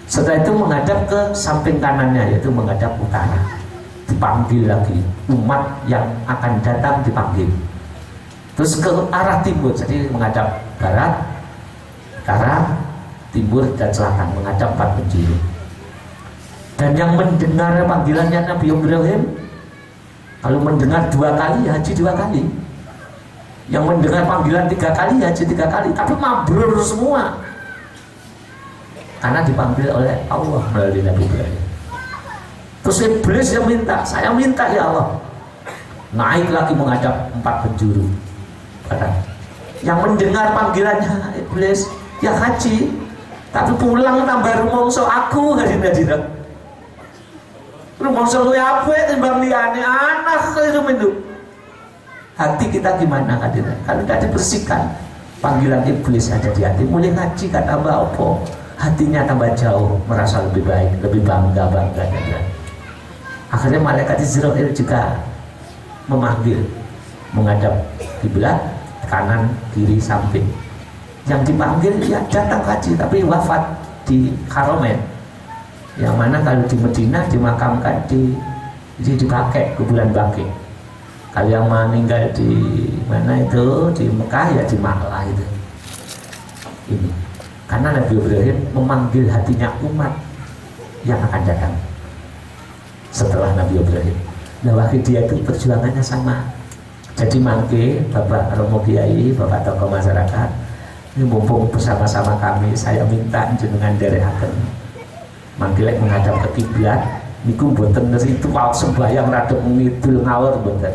Setelah itu menghadap ke samping kanannya, yaitu menghadap utara, dipanggil lagi umat yang akan datang, dipanggil. Terus ke arah timur, jadi menghadap barat, utara, timur, dan selatan, menghadap 4 penjuru. Dan yang mendengar panggilannya Nabi Ibrahim, kalau mendengar 2 kali, haji 2 kali. Yang mendengar panggilan 3 kali, haji 3 kali. Tapi mabrur semua, karena dipanggil oleh Allah melalui Nabi Ibrahim. Terus iblis yang minta, saya minta ya Allah, naik lagi menghadap 4 penjuru. Yang mendengar panggilannya iblis, ya haji, tapi pulang tambah rumongso aku hadina. Rumongso lu apa timbang liyane anak itu menduk. Hati kita gimana hadina? Kalau tidak dibersihkan, panggilan iblis ada di hati, mulai ngaji kan tambah apa? Hatinya tambah jauh, merasa lebih baik, lebih bangga. Akhirnya malaikat Israil juga memanggil menghadap kiblat, kanan, kiri, samping. Yang dipanggil ya datang haji, tapi wafat di Haramain. Yang mana kalau di Madinah dimakamkan di Baqi', kuburan Baqi'. Kalau yang meninggal di mana itu di Mekah ya di Maklah itu. Ini karena Nabi Ibrahim memanggil hatinya umat yang akan datang setelah Nabi Ibrahim. Nah, Wahidiyah itu perjuangannya sama. Jadi mangke Bapak Romo Kiai, Bapak tokoh masyarakat, ini mumpung bersama-sama kami, saya minta jenengan derehaken mangke lek menghadap ke kiblat niku mboten itu wae sembahyang rada ngidul ngawur mboten.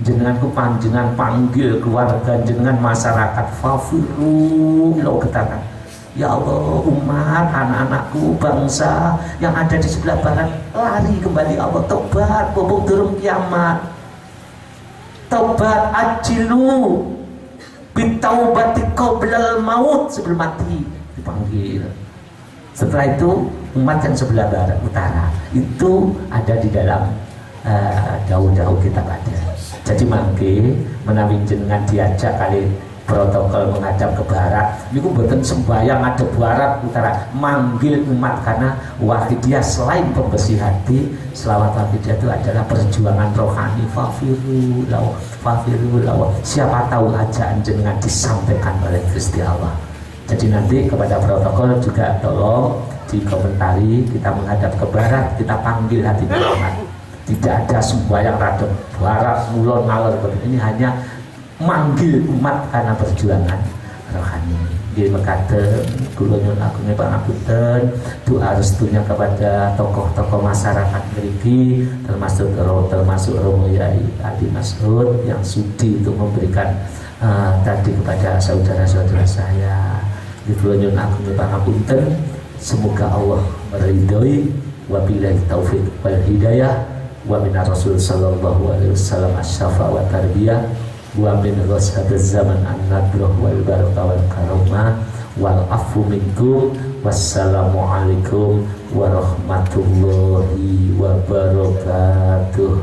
Jenenganku panjenengan panggil keluarga jenengan, masyarakat, fafiru lo katakan, ya Allah, umat, anak-anakku, bangsa yang ada di sebelah barat, lari kembali Allah, tobat, bobok durung kiamat, tobat, ajilu bitaubati qoblal maut, sebelum mati dipanggil. Setelah itu umat yang sebelah barat utara itu ada di dalam daun-daun kitab ada. Jadi mangke menawi jenengan diajak kali protokol menghadap ke barat, niku mboten sembahyang ada barat utara, manggil umat. Karena Wahidiyah selain pembersih hati, selawat Wahidiyah itu adalah perjuangan rohani. Fafiru law. Siapa tahu ajakan jenengan disampaikan oleh Gusti Allah. Jadi nanti kepada protokol juga tolong dikomentari, kita menghadap ke barat, kita panggil hati umat. Tidak ada sembahyang rada barat mulon ngalor, ini hanya manggil umat karena perjuangan rohani. Nggih mekaten kula nyuwun agung pangapunten, doa restunya kepada tokoh-tokoh masyarakat mriki, termasuk Romo Yai Adi Mas'ud yang sudi untuk memberikan tadi kepada saudara-saudara saya. Kula nyuwun agung pangapunten, semoga Allah meridhoi. Wabillahi taufik wal hidayah, wa minar rasul sallallahu alaihi wasallam asy-syafa wa tarbiyah, wa min ghasatiz zaman an-nadroh wal barakah wal karamah wal afu minkum. Wassalamu alaikum warahmatullahi wabarakatuh.